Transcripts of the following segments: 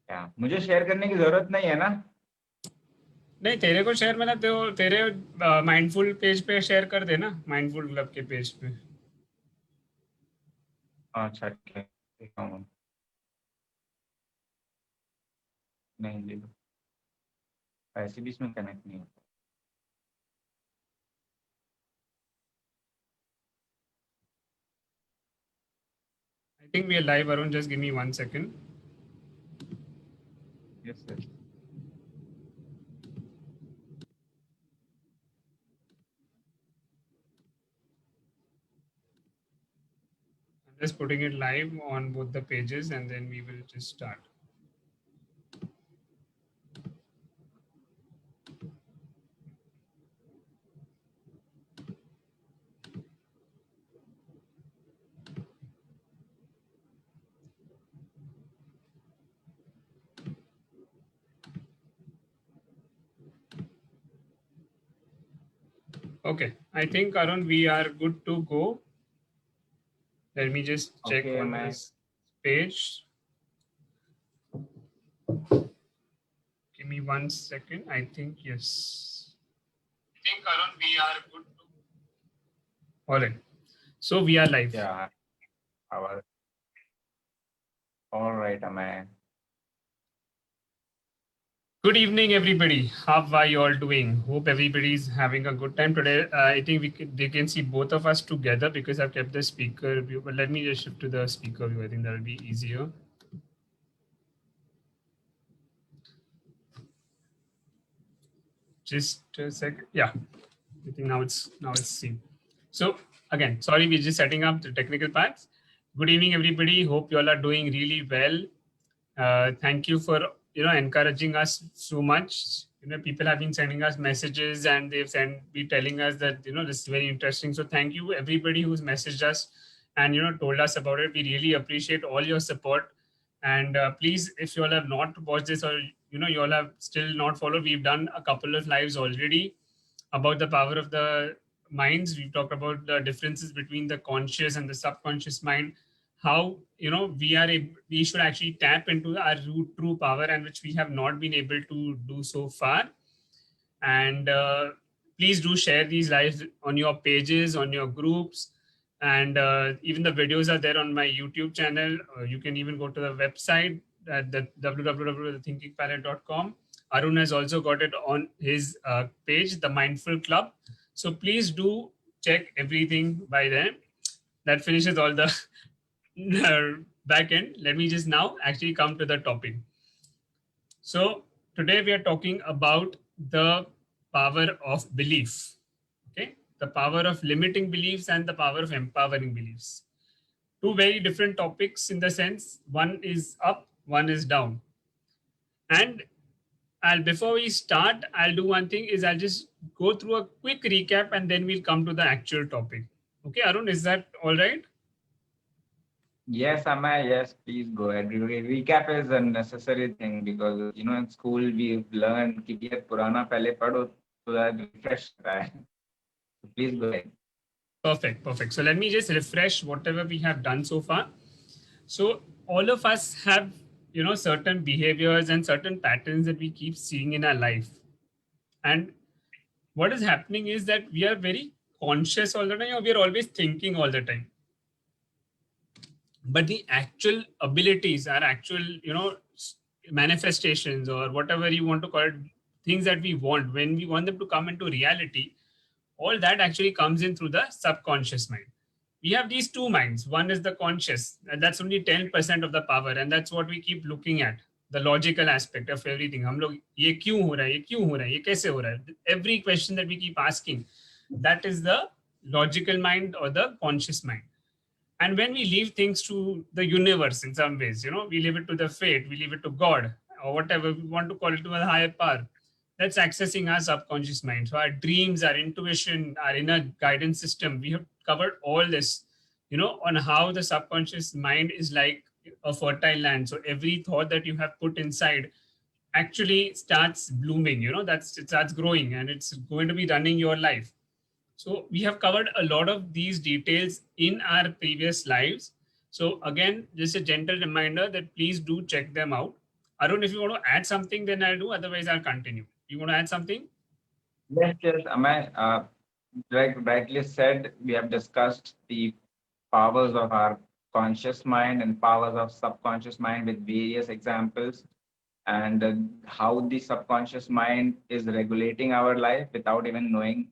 क्या मुझे शेयर करने की जरूरत नहीं है ना? नहीं, तेरे को शेयर मतलब तो तेरे माइंडफुल पेज पे शेयर कर देना, माइंडफुल क्लब के पेज पे। अच्छा ठीक है, देखता हूँ। नहीं ले लो, ऐसे भी इसमें कनेक्ट नहीं होता। I think we are live Arun, just give me 1 second. Yes yes. I'm just putting it live on both the pages and then we will just start. Okay, I think Arun, we are good to go. Let me just check okay on मैं this page. Give me 1 second. I think yes. I think Arun, we are good to go. All right. So we are live. क्या आवाज? Alright मैं Good evening, everybody. How are you all doing? Hope everybody is having a good time today. I think they can see both of us together because I've kept the speaker view. But let me just shift to the speaker view. I think that will be easier. Just a sec. Yeah, I think now it's seen. So again, sorry, we're just setting up the technical parts. Good evening, everybody. Hope you all are doing really well. Thank you for encouraging us so much. People have been sending us messages and they've be telling us that this is very interesting. So thank you everybody who's messaged us and told us about it. We really appreciate all your support. And please, if you all have not watched this or you all have still not followed, we've done a couple of lives already about the power of the minds. We've talked about the differences between the conscious and the subconscious mind, how we should actually tap into our root true power, and which we have not been able to do so far. And please do share these lives on your pages, on your groups, and even the videos are there on my YouTube channel. You can even go to the website at the www.thethinkingparrot.com. Arun has also got it on his page, the Mindful Club. So please do check everything by them. That finishes all the back end. Let me just now actually come to the topic. So today we are talking about the power of belief. Okay, the power of limiting beliefs and the power of empowering beliefs. Two very different topics in the sense one is up, one is down. And before we start, I'll do one thing is I'll just go through a quick recap and then we'll come to the actual topic. Okay, Arun, is that all right? yes Amay, yes please go ahead. Recap is a necessary thing because in school we've learned कि ये पुराना पहले पढ़ो so that refresh होता है. So please go ahead. Perfect, perfect. So let me just refresh whatever we have done so far. So all of us have, certain behaviors and certain patterns that we keep seeing in our life. And what is happening is that we are very conscious all the time, or we are always thinking all the time. But the actual abilities, our actual, manifestations or whatever you want to call it, things that we want, when we want them to come into reality, all that actually comes in through the subconscious mind. We have these two minds. One is the conscious, and that's only 10% of the power, and that's what we keep looking at, the logical aspect of everything. हम लोग ये क्यों हो रहा है, ये क्यों हो रहा है, ये कैसे हो रहा है? Every question that we keep asking, that is the logical mind or the conscious mind. And when we leave things to the universe in some ways, we leave it to the fate, we leave it to God, or whatever we want to call it, to a higher power, that's accessing our subconscious mind. So our dreams, our intuition, our inner guidance system, we have covered all this, on how the subconscious mind is like a fertile land. So every thought that you have put inside actually starts blooming, it starts growing and it's going to be running your life. So we have covered a lot of these details in our previous lives. So again, just a gentle reminder that please do check them out. Arun, if you want to add something, then I'll do. Otherwise, I'll continue. You want to add something? Yes, yes. Like rightly said, we have discussed the powers of our conscious mind and powers of subconscious mind with various examples, and how the subconscious mind is regulating our life without even knowing.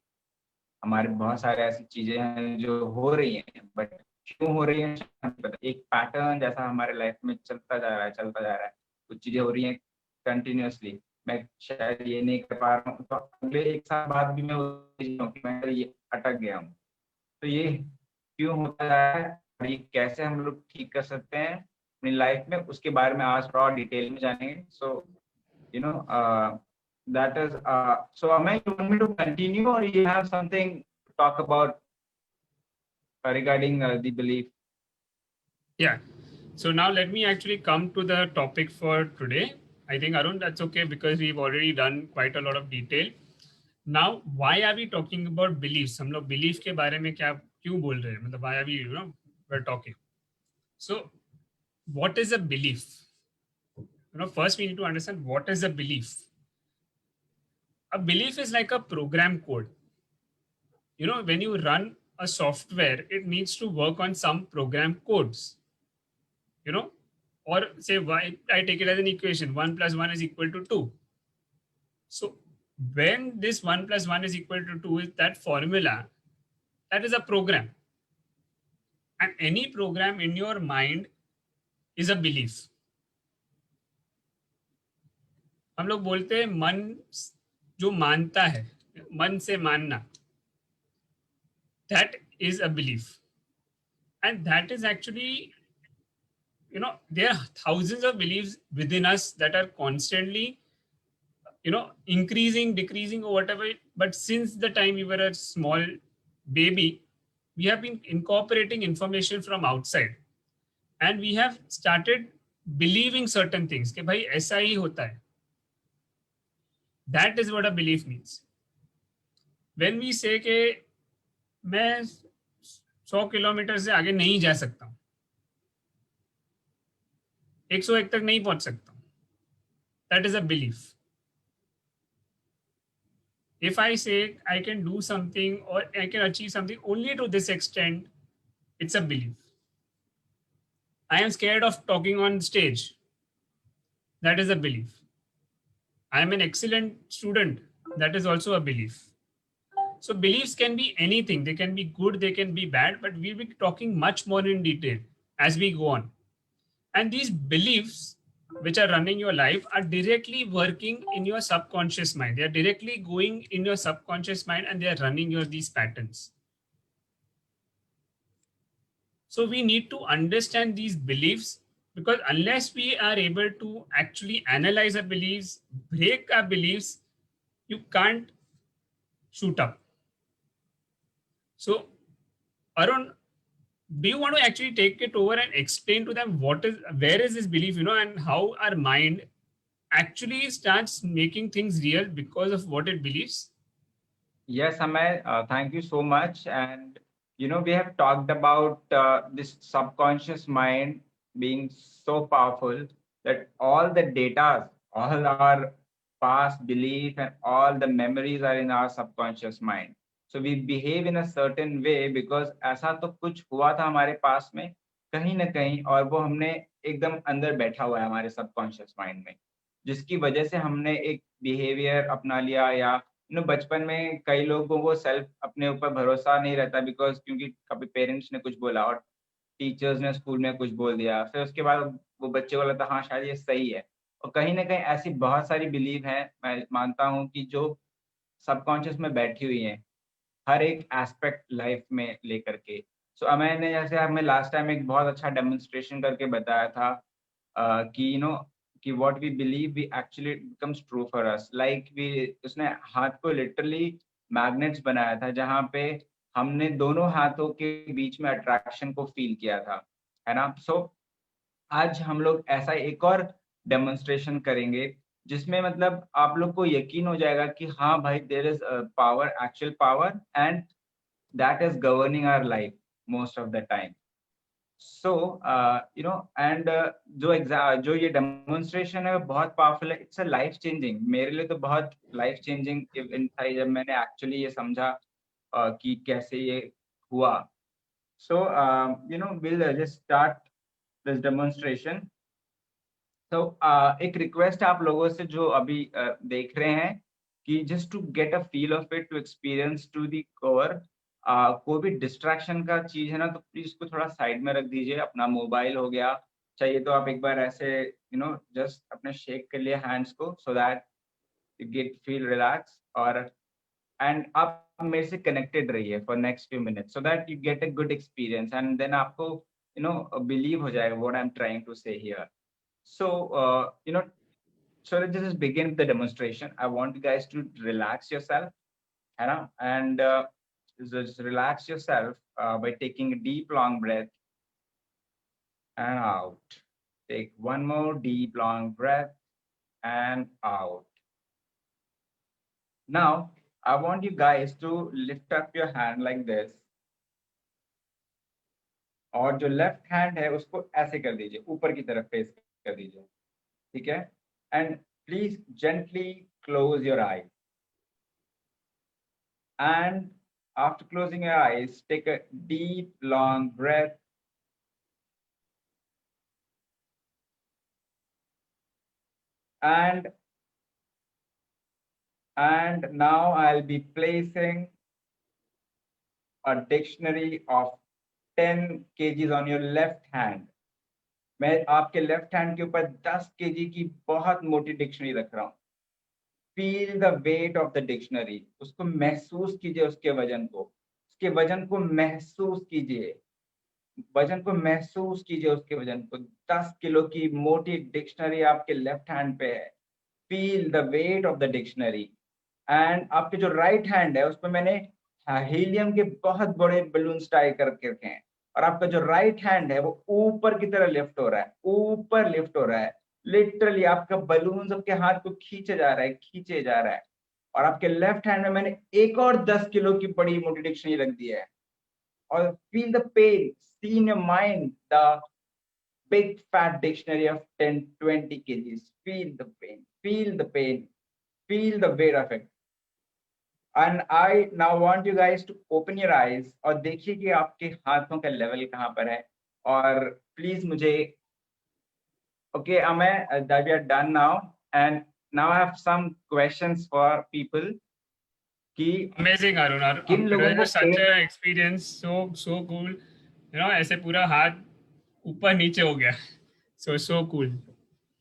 हमारे बहुत सारे ऐसी चीजें हैं जो हो रही हैं, बट क्यों हो रही हैं नहीं पता। एक पैटर्न जैसा हमारे लाइफ में चलता जा रहा है। कुछ चीजें हो रही हैं कंटिन्यूअसली, मैं शायद ये नहीं कर पा रहा हूँ, तो अगले एक साल बाद भी मैं कि मैं ये अटक गया हूँ। तो ये क्यों होता है और ये कैसे हम लोग ठीक कर सकते हैं अपनी लाइफ में, उसके बारे में आज थोड़ा डिटेल में जानेंगे। So you know that is so Amay, you want me to continue or you have something to talk about regarding the belief? Yeah. So now let me actually come to the topic for today. I think Arun, that's okay because we've already done quite a lot of detail. Now, why are we talking about beliefs? हम लोग belief के बारे में क्या क्यों बोल रहे हैं? मतलब why are we, we're talking. So, what is a belief? First we need to understand what is a belief. A belief is like a program code. When you run a software, it needs to work on some program codes. Or say I take it as an equation, 1 plus 1 is equal to 2. So when this 1 plus 1 is equal to 2 is that formula, that is a program. And any program in your mind is a belief. हम लोग बोलते हैं मन जो मानता है, मन से मानना, that is a belief. And that is actually, there are thousands of beliefs within us that are constantly, increasing, decreasing or whatever. But since the time we were a small baby, we have been incorporating information from outside. And we have started believing certain things. कि भाई ऐसा ही होता है. That is what a belief means. When we say कि मैं 100 kilometre से आगे नहीं जा सकता हूँ, 101 तक नहीं पहुंच सकता हूँ, that is a belief. If I say I can do something or I can achieve something only to this extent, it's a belief. I am scared of talking on stage. That is a belief. I am an excellent student. That is also a belief. So beliefs can be anything. They can be good, they can be bad, but we'll be talking much more in detail as we go on. And these beliefs which are running your life are directly working in your subconscious mind. They are directly going in your subconscious mind and they are running these patterns. So we need to understand these beliefs, because unless we are able to actually analyze our beliefs, break our beliefs, you can't shoot up. So Arun, do you want to actually take it over and explain to them where is this belief, and how our mind actually starts making things real because of what it believes? Yes, Amay, thank you so much. And we have talked about this subconscious mind being so powerful that all the data, all our past belief and all the memories are in our subconscious mind. So we behave in a certain way because ऐसा तो कुछ हुआ था हमारे पास में कहीं ना कहीं, और वो हमने एकदम अंदर बैठा हुआ है हमारे सबकॉन्शियस माइंड में, जिसकी वजह से हमने एक बिहेवियर अपना लिया। या बचपन में कई लोगों को वो सेल्फ अपने ऊपर भरोसा नहीं रहता, बिकॉज क्योंकि कभी पेरेंट्स ने कुछ बोला और टीचर्स ने स्कूल में कुछ बोल दिया, फिर उसके बाद वो बच्चे को लगता हाँ शायद ये सही है। और कहीं ना कहीं ऐसी बहुत सारी बिलीव हैं, मैं मानता हूँ कि जो सबकॉन्शियस में बैठी हुई हैं हर एक एस्पेक्ट लाइफ में लेकर के। सो मैंने जैसे हमें लास्ट टाइम एक बहुत अच्छा डेमोन्स्ट्रेशन करके बताया था कि कि what we believe we actually becomes true for us. Like उसने हाथ को लिटरली मैग्नेट्स बनाया था, जहाँ पे हमने दोनों हाथों के बीच में अट्रैक्शन को फील किया था, है ना। सो आज हम लोग ऐसा एक और डेमोन्स्ट्रेशन करेंगे जिसमें मतलब आप लोग को यकीन हो जाएगा कि हाँ भाई there is power, actual power, and that is governing our life most of the time. So and जो ये डेमोन्स्ट्रेशन है वो बहुत पावरफुल है. इट्स अ लाइफ चेंजिंग, मेरे लिए तो बहुत लाइफ चेंजिंग इवेंट था जब मैंने एक्चुअली ये समझा कि कैसे ये हुआ. सो we'll just start this demonstration. तो एक रिक्वेस्ट आप लोगों से जो अभी देख रहे हैं कि just to get a feel of it, to experience to the cover. कोई भी डिस्ट्रैक्शन का चीज है ना तो प्लीज उसको थोड़ा साइड में रख दीजिए. अपना मोबाइल हो गया, चाहिए तो आप एक बार ऐसे जस्ट अपने शेक कर लिए हैंड्स को, so that you get feel relax. और एंड आप मेरे से कनेक्टेड रहिए for next few minutes, so that you get a good experience and then आपको बिलीव हो जाएगा what I am trying to say here. So, so let's just begin the demonstration. I want you guys to relax yourself, you know, and just relax yourself by taking a deep, long breath and out. Take one more deep, long breath and out. Now, I want you guys to lift up your hand like this. और जो left hand है उसको ऐसे कर दीजिए, ऊपर की तरफ फेस कर दीजिए. ठीक है? And please gently close your eyes. And after closing your eyes, take a deep, long breath. And now I'll be placing a dictionary of 10 kgs on your left hand. मैं आपके लेफ्ट हैंड के ऊपर 10 kg की बहुत मोटी dictionary रख रहा हूँ. Feel the weight of the dictionary. उसको महसूस कीजिए, उसके वजन को, उसके वजन को महसूस कीजिए, वजन को महसूस कीजिए, उसके वजन को. 10 किलो की मोटी डिक्शनरी आपके लेफ्ट हैंड पे है. Feel the weight of the dictionary. And आपके जो राइट हैंड है उस पर मैंने हीलियम के बहुत बड़े बलून्स टाई करके रखे हैं. और आपका जो राइट हैंड है वो ऊपर की तरह लिफ्ट हो रहा है, ऊपर लिफ्ट हो रहा है. लिटरली आपका बलून आपके हाथ को खींचे जा रहा है, खींचे जा रहा है. और आपके लेफ्ट हैंड में मैंने एक और 10 किलो की बड़ी मोटी डिक्शनरी रख दी है. और feel the pain, see in your mind the big fat dictionary of 10, 20 kgs. Feel the pain, feel the pain, feel the weight of it. And I now want you guys to open your eyes और देखिए कि आपके हाथों का level कहाँ पर है. और प्लीज मुझे okay, Amay, that we are done now, and now I have some questions for people. कि Amazing, Arun. किन लोगों को such an experience, so cool. You know, ऐसे पूरा हाथ ऊपर नीचे हो गया. So cool.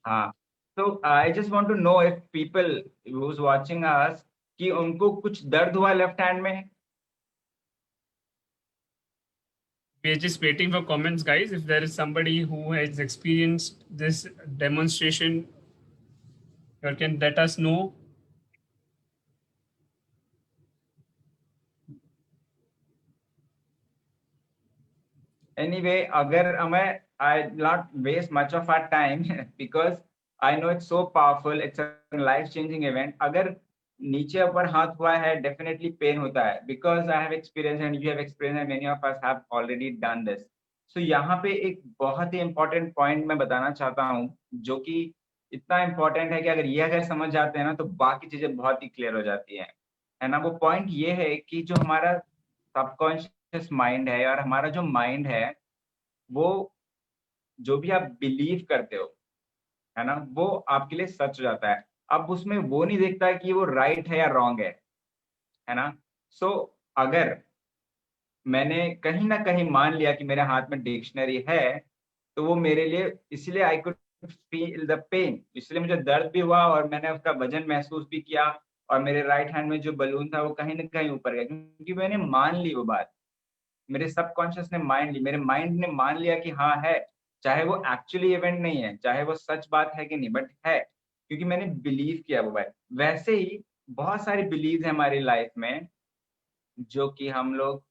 हाँ. So I just want to know if people who's watching us कि उनको कुछ दर्द हुआ लेफ्ट हैंड में. We're just waiting for comments, guys. If there is somebody who has experienced this demonstration, you can let us know. Anyway, अगर हमें I not waste much of our time because I know it's so powerful. It's a life-changing event. अगर नीचे ऊपर हाथ हुआ है, definitely pain होता है. Because I have experience and you have experience and many of us have already done this. So यहाँ पे एक बहुत ही important point मैं बताना चाहता हूँ, जो कि इतना important है कि अगर समझ जाते हैं ना तो बाकी चीजें बहुत ही clear हो जाती हैं. है ना? वो point ये है कि जो हमारा subconscious mind है और हमारा जो mind है, वो जो भी आप बिलीव करते हो, है ना, वो आपके लिए सच हो जाता है. अब उसमें वो नहीं देखता कि वो राइट है या रॉन्ग है ना. सो अगर मैंने कहीं ना कहीं मान लिया कि मेरे हाथ में डिक्शनरी है, तो वो मेरे लिए, इसलिए I could feel the pain, इसलिए मुझे दर्द भी हुआ और मैंने उसका वजन महसूस भी किया. और मेरे राइट हैंड में जो बलून था वो कहीं ना कहीं ऊपर गया, क्योंकि मैंने मान ली वो बात. मेरे सबकॉन्शियस ने मान ली, मेरे माइंड ने मान लिया कि हाँ है, चाहे वो एक्चुअली इवेंट नहीं है, चाहे वो सच बात है कि नहीं, बट है, क्योंकि मैंने बिलीव किया वो बात. वैसे ही बहुत सारी बिलीव है हमारी लाइफ में जो कि हम लोग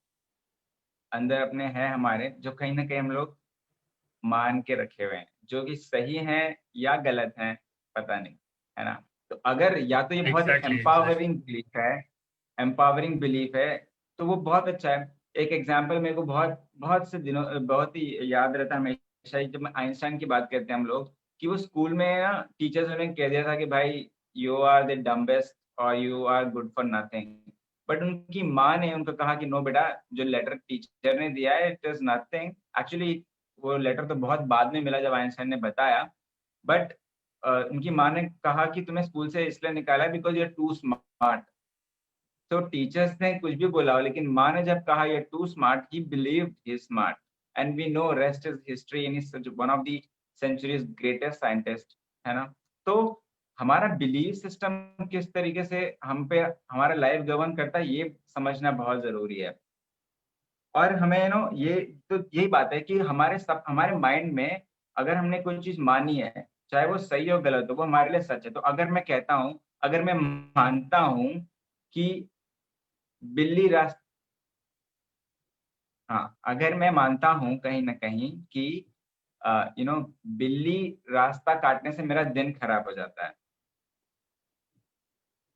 अंदर अपने हैं हमारे, जो कहीं ना कहीं हम लोग मान के रखे हुए हैं, जो कि सही हैं या गलत हैं पता नहीं, है ना. तो अगर या तो ये बहुत Exactly. एम्पावरिंग बिलीफ है, एम्पावरिंग बिलीफ है, तो वो बहुत अच्छा है. एक एग्जाम्पल मेरे को बहुत ही याद रहता है हमेशा ही, जब आइंस्टाइन की बात करते हैं हम लोग, कि वो स्कूल में ना टीचर्स ने कह दिया था कि भाई यू आर द डम्बेस्ट और you are good for nothing, but उनकी माँ ने उनको कहा कि नो बेटा, जो लेटर टीचर ने दिया है इट इज नथिंग। एक्चुअली वो लेटर तो बहुत बाद में मिला जब आइंस्टाइन ने बताया, बट उनकी माँ ने कहा कि तुम्हें स्कूल से इसलिए निकाला है because you are too smart. तो टीचर्स ने कुछ भी बोला हो, लेकिन माँ ने जब कहा you are too smart, he believed he is smart, and we know rest is history, and is one of the century's greatest scientist, है ना। तो हमारा बिलीव सिस्टम किस तरीके से हम पे हमारा लाइफ गवर्न करता है, ये समझना बहुत जरूरी है। और हमें नो ये तो यही बात है कि हमारे माइंड में अगर हमने कोई चीज मानी है, चाहे वो सही हो गलत हो, वो हमारे लिए सच है। तो अगर मैं कहता हूँ, अगर मैं मानता हूँ कि बिल्ली रास्ता, हाँ, अगर मैं मानता हूँ कहीं ना कहीं कि बिल्ली रास्ता काटने से मेरा दिन खराब हो जाता है,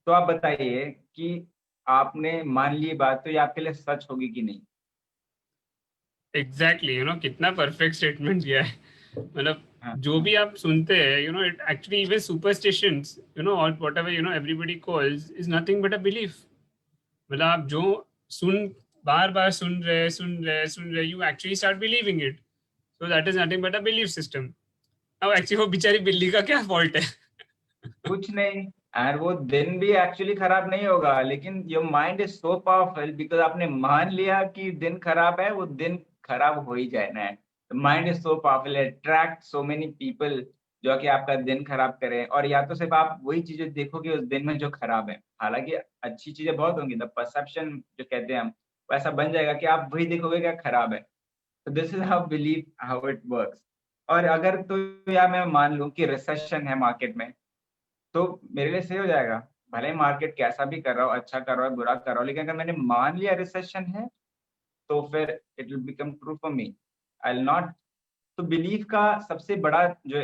तो आप बताइए कि आपने मान ली बात, तो ये आपके लिए सच होगी कि नहीं। एग्जैक्टली, कितना परफेक्ट स्टेटमेंट दिया है। मतलब हाँ, जो भी आप सुनते हैं, इट एक्चुअली इवन सुपरस्टिशंस, और whatever everybody calls is nothing but a belief. मतलब आप जो सुन बार बार सुन रहे, you actually start believing it. So that is nothing but a belief system. अब एक्चुअली वो बेचारी बिल्ली का क्या फॉल्ट है? कुछ नहीं। और वो दिन भी एक्चुअली खराब नहीं होगा, लेकिन your mind is so powerful because आपने मान लिया कि दिन खराब है, वो दिन खराब हो ही जाना है। Mind is so powerful, attract so many people जो कि आपका दिन खराब करें, और या तो सिर्फ आप वही चीजें देखोगे उस दिन में जो खराब है। हालांकि अच्छी चीजें बहुत होंगी, द परसेप्शन जो कहते हैं हम, वैसा बन जाएगा कि आप वही देखोगे क्या खराब है। तो this is how believe how it works. और अगर तो या मैं मान लूं कि रिसेशन है मार्केट में, तो मेरे लिए सही हो जाएगा। भले ही मार्केट कैसा भी कर रहा हो, अच्छा कर रहा हो, बुरा कर रहा हो, लेकिन अगर मैंने मान लिया रिसेशन है, तो फिर it will become true for me. I will not. तो बिलीफ का सबसे बड़ा जो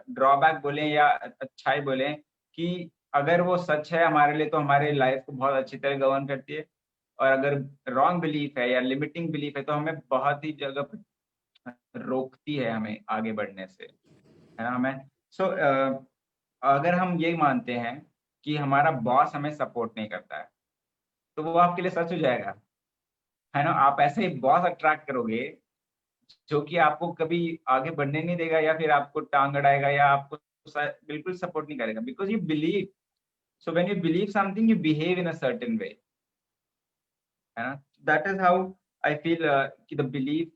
ड्रॉबैक बोले या अच्छाई बोले, कि अगर वो सच है हमारे लिए, तो हमारे लाइफ को बहुत अच्छी तरह गवर्न करती है। और अगर रॉन्ग बिलीफ है या लिमिटिंग बिलीफ है, तो हमें बहुत ही जगह पर रोकती है हमें आगे बढ़ने से, है ना। हमें सो अगर हम ये मानते हैं कि हमारा बॉस हमें सपोर्ट नहीं करता है, तो वो आपके लिए सच हो जाएगा, है ना। आप ऐसे ही बॉस अट्रैक्ट करोगे जो कि आपको कभी आगे बढ़ने नहीं देगा, या फिर आपको टांग अड़ाएगा, या आपको बिल्कुल सपोर्ट नहीं करेगा, because you believe. So when you believe something, you behave in a certain way, है ना। That is how I feel कि the belief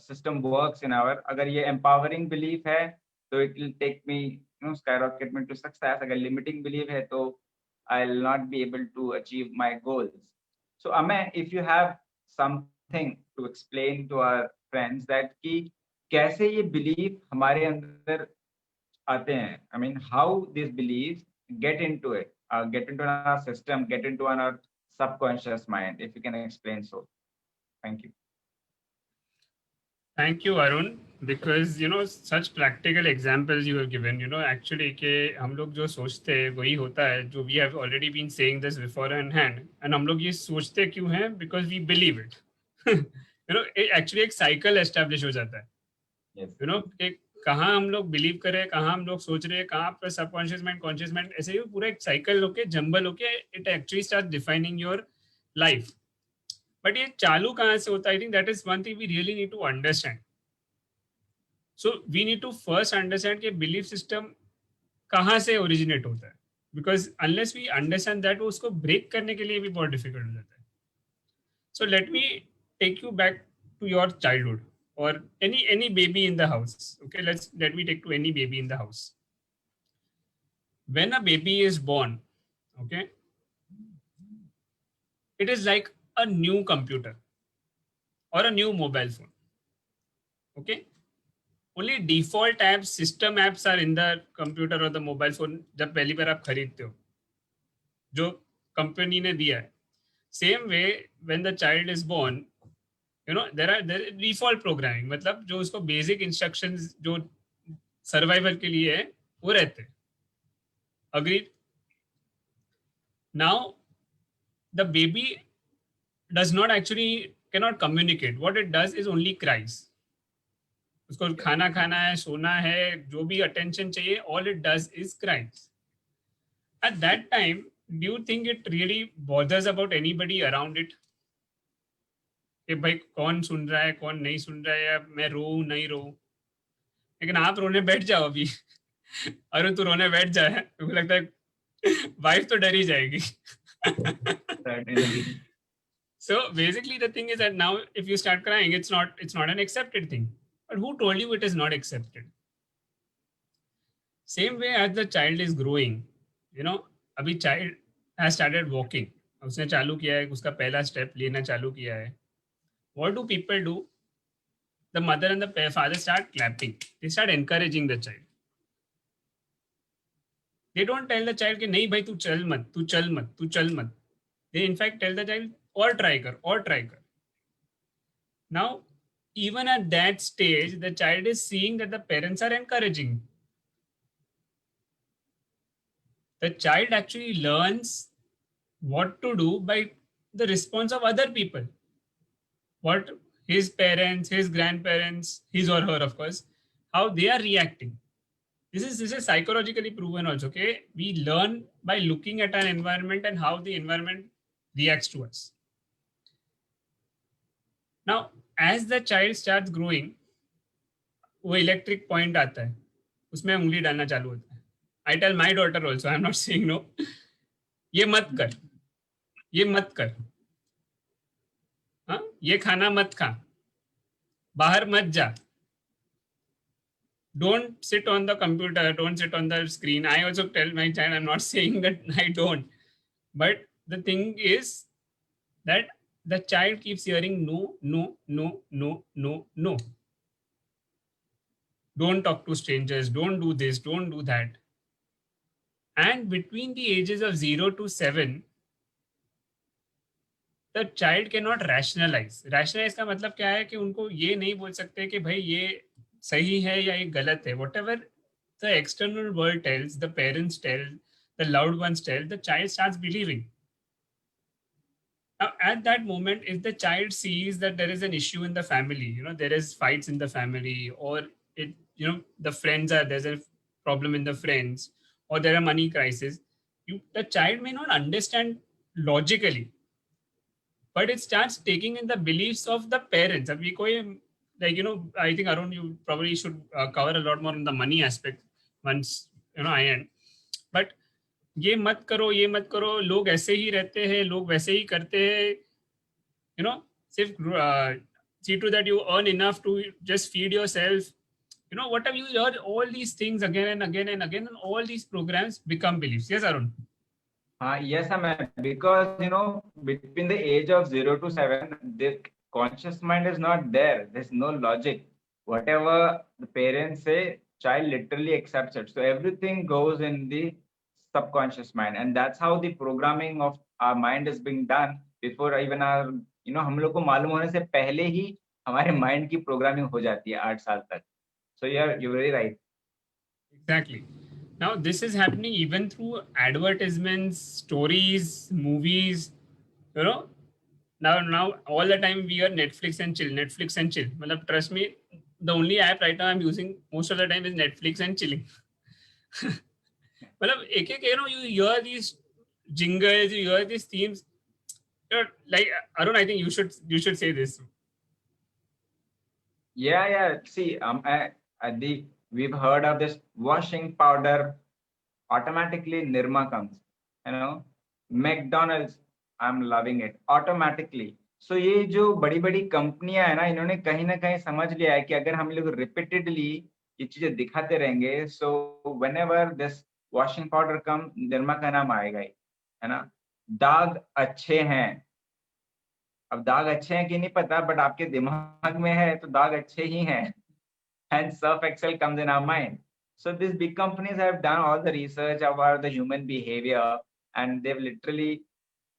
system works in our. अगर ये एम्पावरिंग बिलीफ है, तो it will take me skyrocket me to success. अगर limiting belief है, तो I will not be able to achieve my goals. So अमें, if you have something to explain to our friends that कि कैसे ये belief हमारे अंदर आते हैं, I mean how this belief get into it, get into our system, get into our subconscious mind, if you can explain so. Thank you. Thank you Arun, because such practical examples you have given. Actually कि हम लोग जो सोचते हैं वही होता है, जो we have already been saying this before an hand. And हम लोग ये सोचते क्यों हैं? Because we believe it. Actually एक साइकिल एस्टेब्लिश हो जाता है। Yes. एक कहाँ हम लोग बिलीव करें, कहाँ हम लोग सोच रहे हैं, कहाँ पर सबकॉन्शियस माइंड, कॉन्शियस माइंड, ऐसे ही पूरा एक साइकिल होके जंबल होके it actually start defining your life. But ये चालू कहाँ से होता है? I think that is one thing we really need to understand. So we need to first understand कि बिलीफ सिस्टम कहाँ से ओरिजिनेट होता है, because unless we understand that, उसको ब्रेक करने के लिए भी बहुत डिफिकल्ट हो जाता है। So let me take you back to your childhood or any baby in the house. Okay, let me take to any baby in the house. When a baby is born, okay, it is like a new computer or a new mobile phone. Okay, only default apps, system apps are in the computer or the mobile phone जब पहली बार आप खरीदते हो, जो company ने दिया है. Same way when the child is born, there default programming, मतलब जो उसको बेसिक इंस्ट्रक्शंस जो सर्वाइवल के लिए है वो रहते हैं. Agreed? Now the baby does not actually cannot communicate. What it does is only cries. उसको खाना खाना है, सोना है, जो भी attention चाहिए, all it does is cries. At that time, do you think it really bothers about anybody around it? कि भाई कौन सुन रहा है, कौन नहीं सुन रहा है, या मैं रो नहीं रो? लेकिन आप रोने बैठ जाओ अभी, अरुण तू रोने बैठ जाए, मेरे को लगता है वाइफ तो डर ही जाएगी. Certainly. So basically the thing is that now if you start crying, it's not an accepted thing. But who told you it is not accepted? Same way as the child is growing, you know, अभी child has started walking, उसने चालू किया है, उसका पहला step लेना चालू किया है. What do people do? The mother and the father start clapping. They start encouraging the child. They don't tell the child कि नहीं भाई तू चल मत, तू चल मत, तू चल मत. They in fact tell the child और try कर, और try कर. Now, even at that stage, the child is seeing that the parents are encouraging. The child actually learns what to do by the response of other people. What his parents, his grandparents, his or her, of course, how they are reacting. This is psychologically proven also. Okay, we learn by looking at an environment and how the environment reacts to us. Now, as the child starts growing, वो electric point आता है, उसमें उंगली डालना चालू होता है. I tell my daughter also, I am not saying no, ये मत कर, ये मत कर, हाँ, ये खाना मत खा, बाहर मत जा, don't sit on the computer, don't sit on the screen. I also tell my child, I'm not saying that I don't, but the thing is that the child keeps hearing no, no, no, no, no, no. Don't talk to strangers, don't do this, don't do that. And between the ages of 0 to 7, the child cannot rationalize. Rationalize का मतलब क्या है कि उनको ये नहीं बोल सकते कि भाई ये सही है या ये गलत है. Whatever the external world tells, the parents tell, the loved ones tell, the child starts believing. Now, at that moment, if the child sees that there is an issue in the family, you know, there is fights in the family, or it, you know, the friends are, there's a problem in the friends, or there are money crisis, the child may not understand logically, but it starts taking in the beliefs of the parents. अभी कोई, like, you know, I think Arun, you probably should cover a lot more on the money aspect once, you know, I end. But ये मत करो, ये मत करो, लोग ऐसे ही रहते हैं, लोग वैसे ही करते हैं, you know, सिर्फ see to that you earn enough to just feed yourself, you know, whatever you heard, all these things again and again and again, and all these programs become beliefs. Yes, Arun? Yes, Amit, because, you know, between the age of 0 to 7, the conscious mind is not there. There's no logic. Whatever the parents say, child literally accepts it. So everything goes in the subconscious mind. And that's how the programming of our mind is being done before even our, you know, हम लोग को मालूम होने से पहले ही हमारे mind की programming हो जाती है 8 साल तक. So you're very right. Exactly. Now, this is happening even through advertisements, stories, movies, you know. Now all the time we are Netflix and chill, Netflix and chill. Matlab, trust me, the only app right now I'm using most of the time is Netflix and chilling. Matlab, you know, you hear these jingles, you hear these themes. You're like, Arun, I think you should say this. Yeah. See, we've heard of this washing powder. Automatically, Nirma comes. You know, McDonald's. I'm loving it. Automatically. So ये जो बड़ी बड़ी कंपनियां है ना, इन्होंने कहीं ना कहीं समझ लिया है कि अगर हम लोग रिपीटेडली ये चीजें दिखाते रहेंगे, so whenever this washing powder come, Nirma का नाम आएगा ही, है ना. दाग अच्छे हैं. अब दाग अच्छे हैं कि नहीं पता, बट आपके दिमाग में है तो दाग अच्छे ही हैं. And Surf Excel comes in our mind. So these big companies have done all the research about the human behavior, and they've literally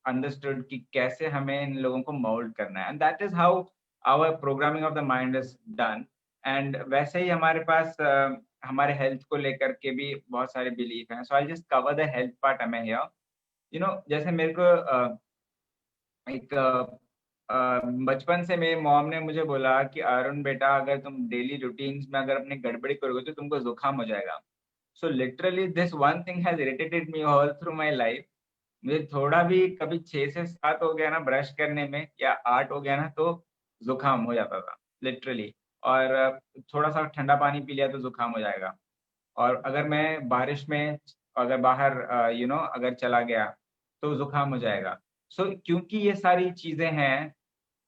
understood कि कैसे हमें इन लोगों को mold करना है. And that is how our programming of the mind is done. And वैसे ही हमारे पास हमारे health को लेकर के भी बहुत सारे belief हैं. So I'll just cover the health part here. You know, जैसे मेरे को एक बचपन से मेरी मॉम ने मुझे बोला कि अरुण बेटा, अगर तुम डेली रूटीन्स में अगर अपनी गड़बड़ी करोगे तो तुमको जुकाम हो जाएगा. So literally this one thing has irritated me all through my life. मुझे थोड़ा भी कभी 6 से 7 हो गया ना ब्रश करने में, या 8 हो गया ना, तो जुकाम हो जाता था लिटरली. और थोड़ा सा ठंडा पानी पी लिया तो जुकाम हो जाएगा. और अगर मैं बारिश में अगर बाहर अगर चला गया तो जुकाम हो जाएगा. सो क्योंकि ये सारी चीजें हैं,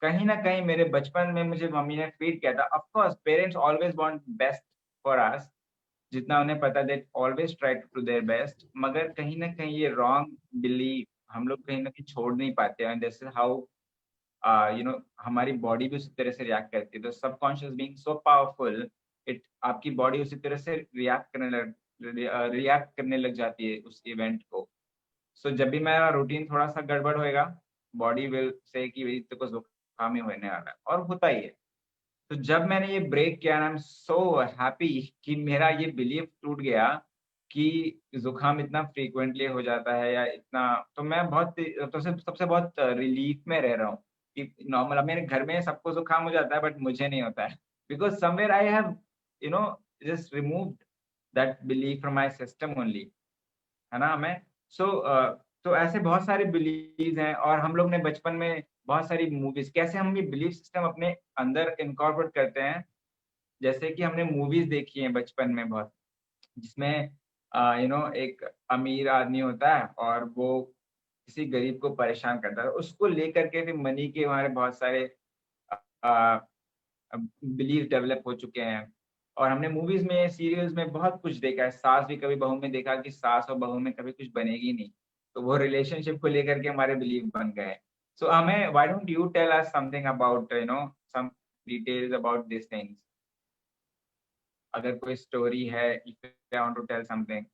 कहीं ना कहीं मेरे बचपन में मुझे मम्मी ने फीड किया था. Of course parents always want best for us, जितना उन्हें पता, they always try to do their best. मगर कहीं ना कहीं ये रॉन्ग बिलीफ हम लोग कहीं ना कहीं छोड़ नहीं पाते हैं. दिस इज हाउ हमारी बॉडी भी उसी तरह से रिएक्ट करती है. तो subconscious being so powerful, it आपकी बॉडी उसी तरह से रिएक्ट करने लग जाती है उस इवेंट को. सो जब भी मेरा रूटीन थोड़ा सा गड़बड़ होएगा, बॉडी विल से कि भाई तेरे को जुकाम ही होने वाला है, और होता ही है. तो जब मैंने ये ब्रेक किया, आई एम सो हैप्पी कि मेरा ये बिलीफ टूट गया कि जुकाम इतना फ्रीक्वेंटली हो जाता है या इतना. तो मैं बहुत तो सबसे बहुत रिलीफ में रह रहा हूँ कि नॉर्मल, अब मेरे घर में सबको जुकाम हो जाता है बट मुझे नहीं होता है, because somewhere I have you know just removed that belief from my system only, है ना. हमें सो तो ऐसे बहुत सारे बिलीव हैं. और हम लोग ने बचपन में बहुत सारी मूवीज, कैसे हम ये बिलीफ सिस्टम अपने अंदर इनकॉर्पोरेट करते हैं. जैसे कि हमने मूवीज देखी हैं बचपन में बहुत, जिसमें एक अमीर आदमी होता है और वो किसी गरीब को परेशान करता है, उसको लेकर के फिर मनी के हमारे बहुत सारे बिलीव डेवलप हो चुके हैं. और हमने मूवीज में, सीरियल्स में बहुत कुछ देखा है. सास भी कभी बहू में देखा कि सास और बहू में कभी कुछ बनेगी नहीं, तो वो रिलेशनशिप को लेकर के हमारे बिलीव बन गए. सो हमें, why don't you tell us something about some details about this things. अगर कोई स्टोरी है, if you want to tell something.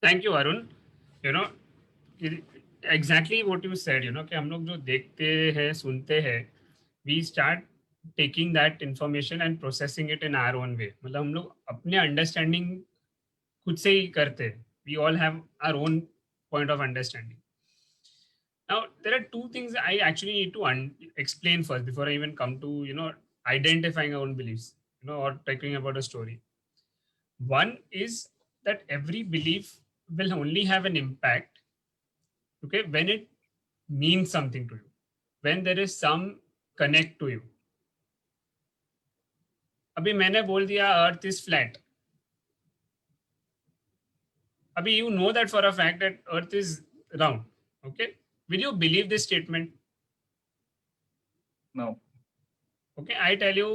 Thank you Arun. You know exactly what you said, कि हम लोग जो देखते हैं सुनते हैं, we start taking that information and processing it in our own way. मतलब हम लोग अपने अंडरस्टैंडिंग खुद से ही करते हैं. We all have our own point of understanding. Now, there are two things I actually need to explain first before I even come to, identifying our own beliefs, or talking about a story. One is that every belief will only have an impact, okay, when it means something to you, when there is some connect to you. अभी मैंने बोल दिया earth is flat. अभी you know that for a fact that earth is round, okay? Will you believe this statement? No. Okay, I tell you,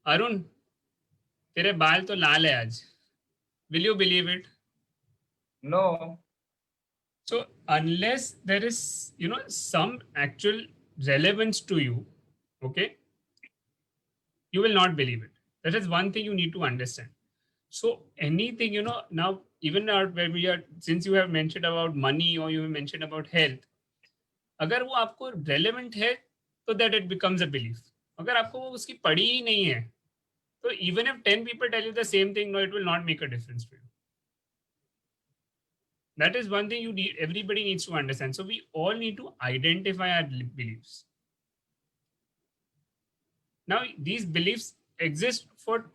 Arun तेरे बाल तो लाल है आज. Will you believe it? No. So unless there is, some actual relevance to you, okay, you will not believe it. That is one thing you need to understand. So anything, now even where we are, since you have mentioned about money or you have mentioned about health, अगर वो आपको relevant है तो that it becomes a belief. अगर आपको वो उसकी पड़ी ही नहीं है, तो even if 10 people tell you the same thing, no, it will not make a difference for you. That is one thing everybody needs to understand. So we all need to identify our beliefs. Now, these beliefs exist for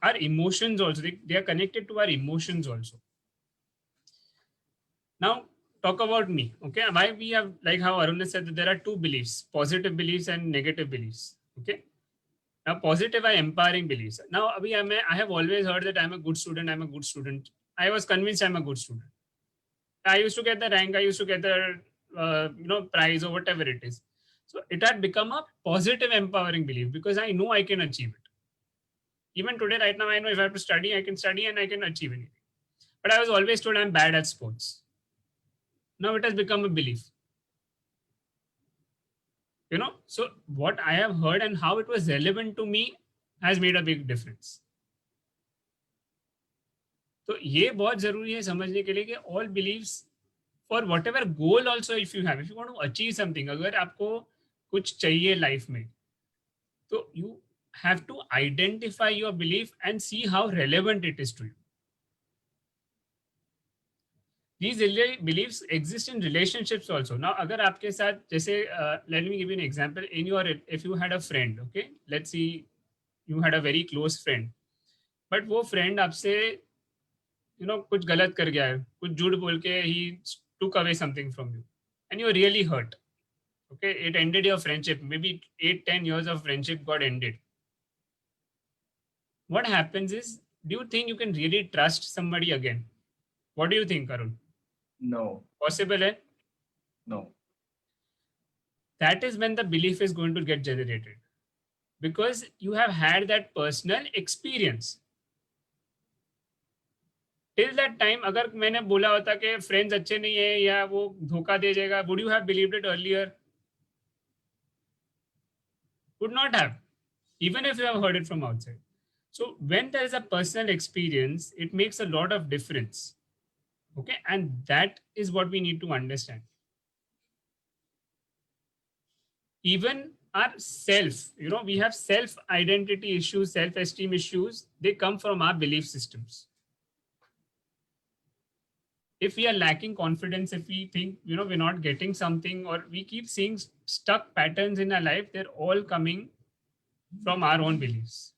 our emotions also. They are connected to our emotions also. Now, talk about me. Okay, why we have, like how Arun said, that there are two beliefs: positive beliefs and negative beliefs. Okay. Now, positive are empowering beliefs. Now, I have always heard that I'm a good student. I'm a good student. I was convinced I'm a good student. I used to get the rank. I used to get the prize or whatever it is. So it had become a positive, empowering belief because I know I can achieve it. Even today, right now, I know if I have to study, I can study and I can achieve anything. But I was always told I'm bad at sports. Now it has become a belief. So what I have heard and how it was relevant to me has made a big difference. तो ये बहुत जरूरी है समझने के लिए कि all beliefs for whatever goal also if you want to achieve something, अगर आपको कुछ चाहिए लाइफ में, तो you have to identify your belief and see how relevant it is to you. these beliefs exist in relationships also. Now अगर आपके साथ जैसे let me give you an example. In your, if you had a friend, okay, let's see, you had a very close friend, but वो friend आपसे कुछ गलत कर गया है, कुछ झूठ बोल के he took away something from you and you are really hurt. Okay, it ended your friendship. Maybe 8-10 years of friendship got ended. What happens is, do you think you can really trust somebody again? What do you think, Arun? No. Possible hai? No. That is when the belief is going to get generated, because you have had that personal experience. Till that time, अगर मैंने बोला होता कि friends अच्छे नहीं है या वो धोखा दे जाएगा, would you have believed it earlier? Would not have, even if you have heard it from outside. So when there is a personal experience, it makes a lot of difference. Okay, and that is what we need to understand. Even our self, we have self identity issues, self esteem issues, they come from our belief systems. If we are lacking confidence, if we think we're not getting something, or we keep seeing stuck patterns in our life, they're all coming from our own beliefs.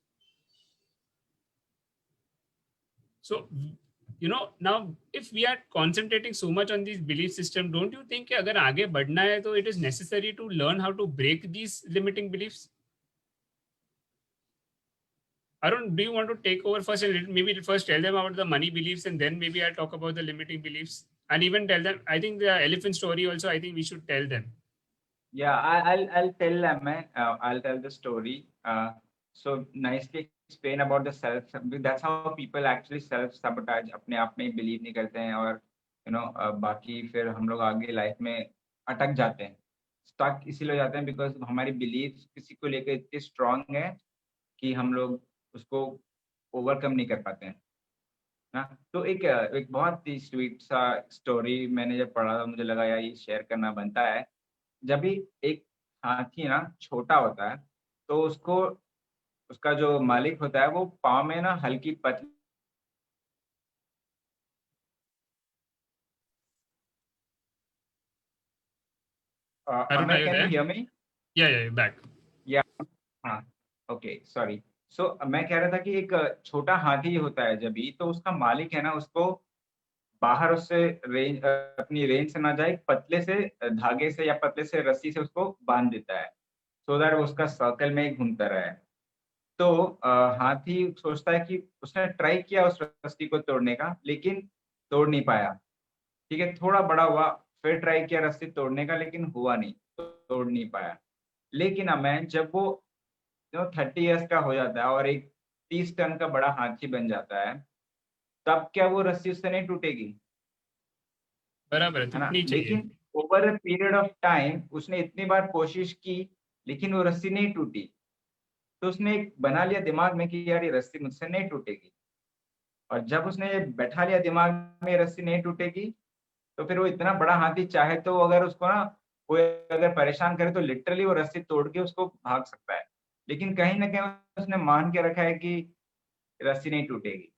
So now if we are concentrating so much on this belief system, don't you think कि अगर आगे बढ़ना है तो it is necessary to learn how to break these limiting beliefs? Arun, do you want to take over first and maybe first tell them about the money beliefs, and then maybe I'll talk about the limiting beliefs, and even tell them, I think the elephant story also, I think we should tell them. Yeah, I'll tell them. I'll tell the story. So nicely explain about the self. That's how people actually self sabotage. अपने आप में believe नहीं करते हैं और बाकी फिर हम लोग आगे लाइफ में अटक जाते हैं. Stuck इसीलिए हो जाते हैं because हमारी beliefs किसी को लेकर इतनी strong है कि हम लोग उसको overcome नहीं कर पाते हैं. ना तो एक बहुत ही स्वीट सा स्टोरी मैंने जब पढ़ा था, मुझे लगा यार ये शेयर करना बनता है. जब भी एक हाथी ना छोटा होता है तो उसको उसका जो मालिक होता है वो पाँव में ना हल्की पतली Arun, are you can you there? hear me? Yeah, you're back. हाँ, ओके, सॉरी. सो मैं कह रहा था कि एक छोटा हाथी होता है जब भी, तो उसका मालिक है ना उसको बाहर उससे अपनी रेंज से ना जाए, एक पतले से धागे से या पतले से रस्सी से उसको बांध देता है, सो दैट वो उसका सर्कल में ही घूमता रहे. तो हाथी सोचता है कि उसने ट्राई किया उस रस्सी को तोड़ने का, लेकिन तोड़ नहीं पाया. ठीक है, थोड़ा बड़ा हुआ, फिर ट्राई किया रस्सी तोड़ने का, लेकिन हुआ नहीं, तोड़ नहीं पाया. लेकिन अमैन जब वो 30 इयर्स का हो जाता है और एक 30 टन का बड़ा हाथी बन जाता है, तब क्या वो रस्सी उससे नहीं टूटेगी? बराबर है, है ना? टूटनी चाहिए. लेकिन over a period of time उसने इतनी बार कोशिश की, लेकिन वो रस्सी नहीं टूटी. तो उसने एक बना लिया दिमाग में कि यार ये रस्सी मुझसे नहीं टूटेगी. और जब उसने ये बैठा लिया दिमाग में ये रस्सी नहीं टूटेगी, तो फिर वो इतना बड़ा हाथी चाहे तो अगर उसको ना कोई अगर परेशान करे तो लिटरली वो रस्सी तोड़ के उसको भाग सकता है. लेकिन कहीं न कहीं उसने मान के रखा है कि रस्सी नहीं टूटेगी.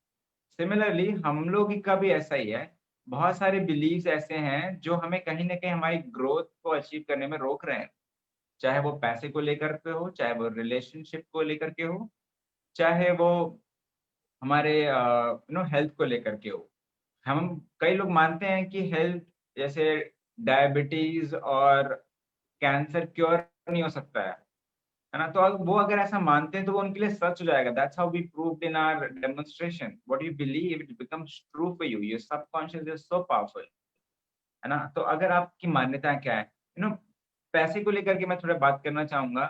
सिमिलरली हम लोग का भी ऐसा ही है. बहुत सारे बिलीव्स ऐसे हैं जो हमें कहीं न कहीं हमारी ग्रोथ को अचीव करने में रोक रहे हैं. चाहे वो पैसे को लेकर के हो, चाहे वो रिलेशनशिप को लेकर के हो, चाहे वो हमारे हेल्थ को लेकर के हो. हम कई लोग मानते हैं कि हेल्थ जैसे डायबिटीज और कैंसर क्योर नहीं हो सकता है ना? तो वो अगर ऐसा मानते हैं तो वो उनके लिए सच हो जाएगा. That's how we proved in our demonstration. What you believe it becomes true for you. Your subconscious is so powerful, है ना? तो अगर आपकी मान्यताएं क्या है, पैसे को लेकर के मैं थोड़ा बात करना चाहूंगा.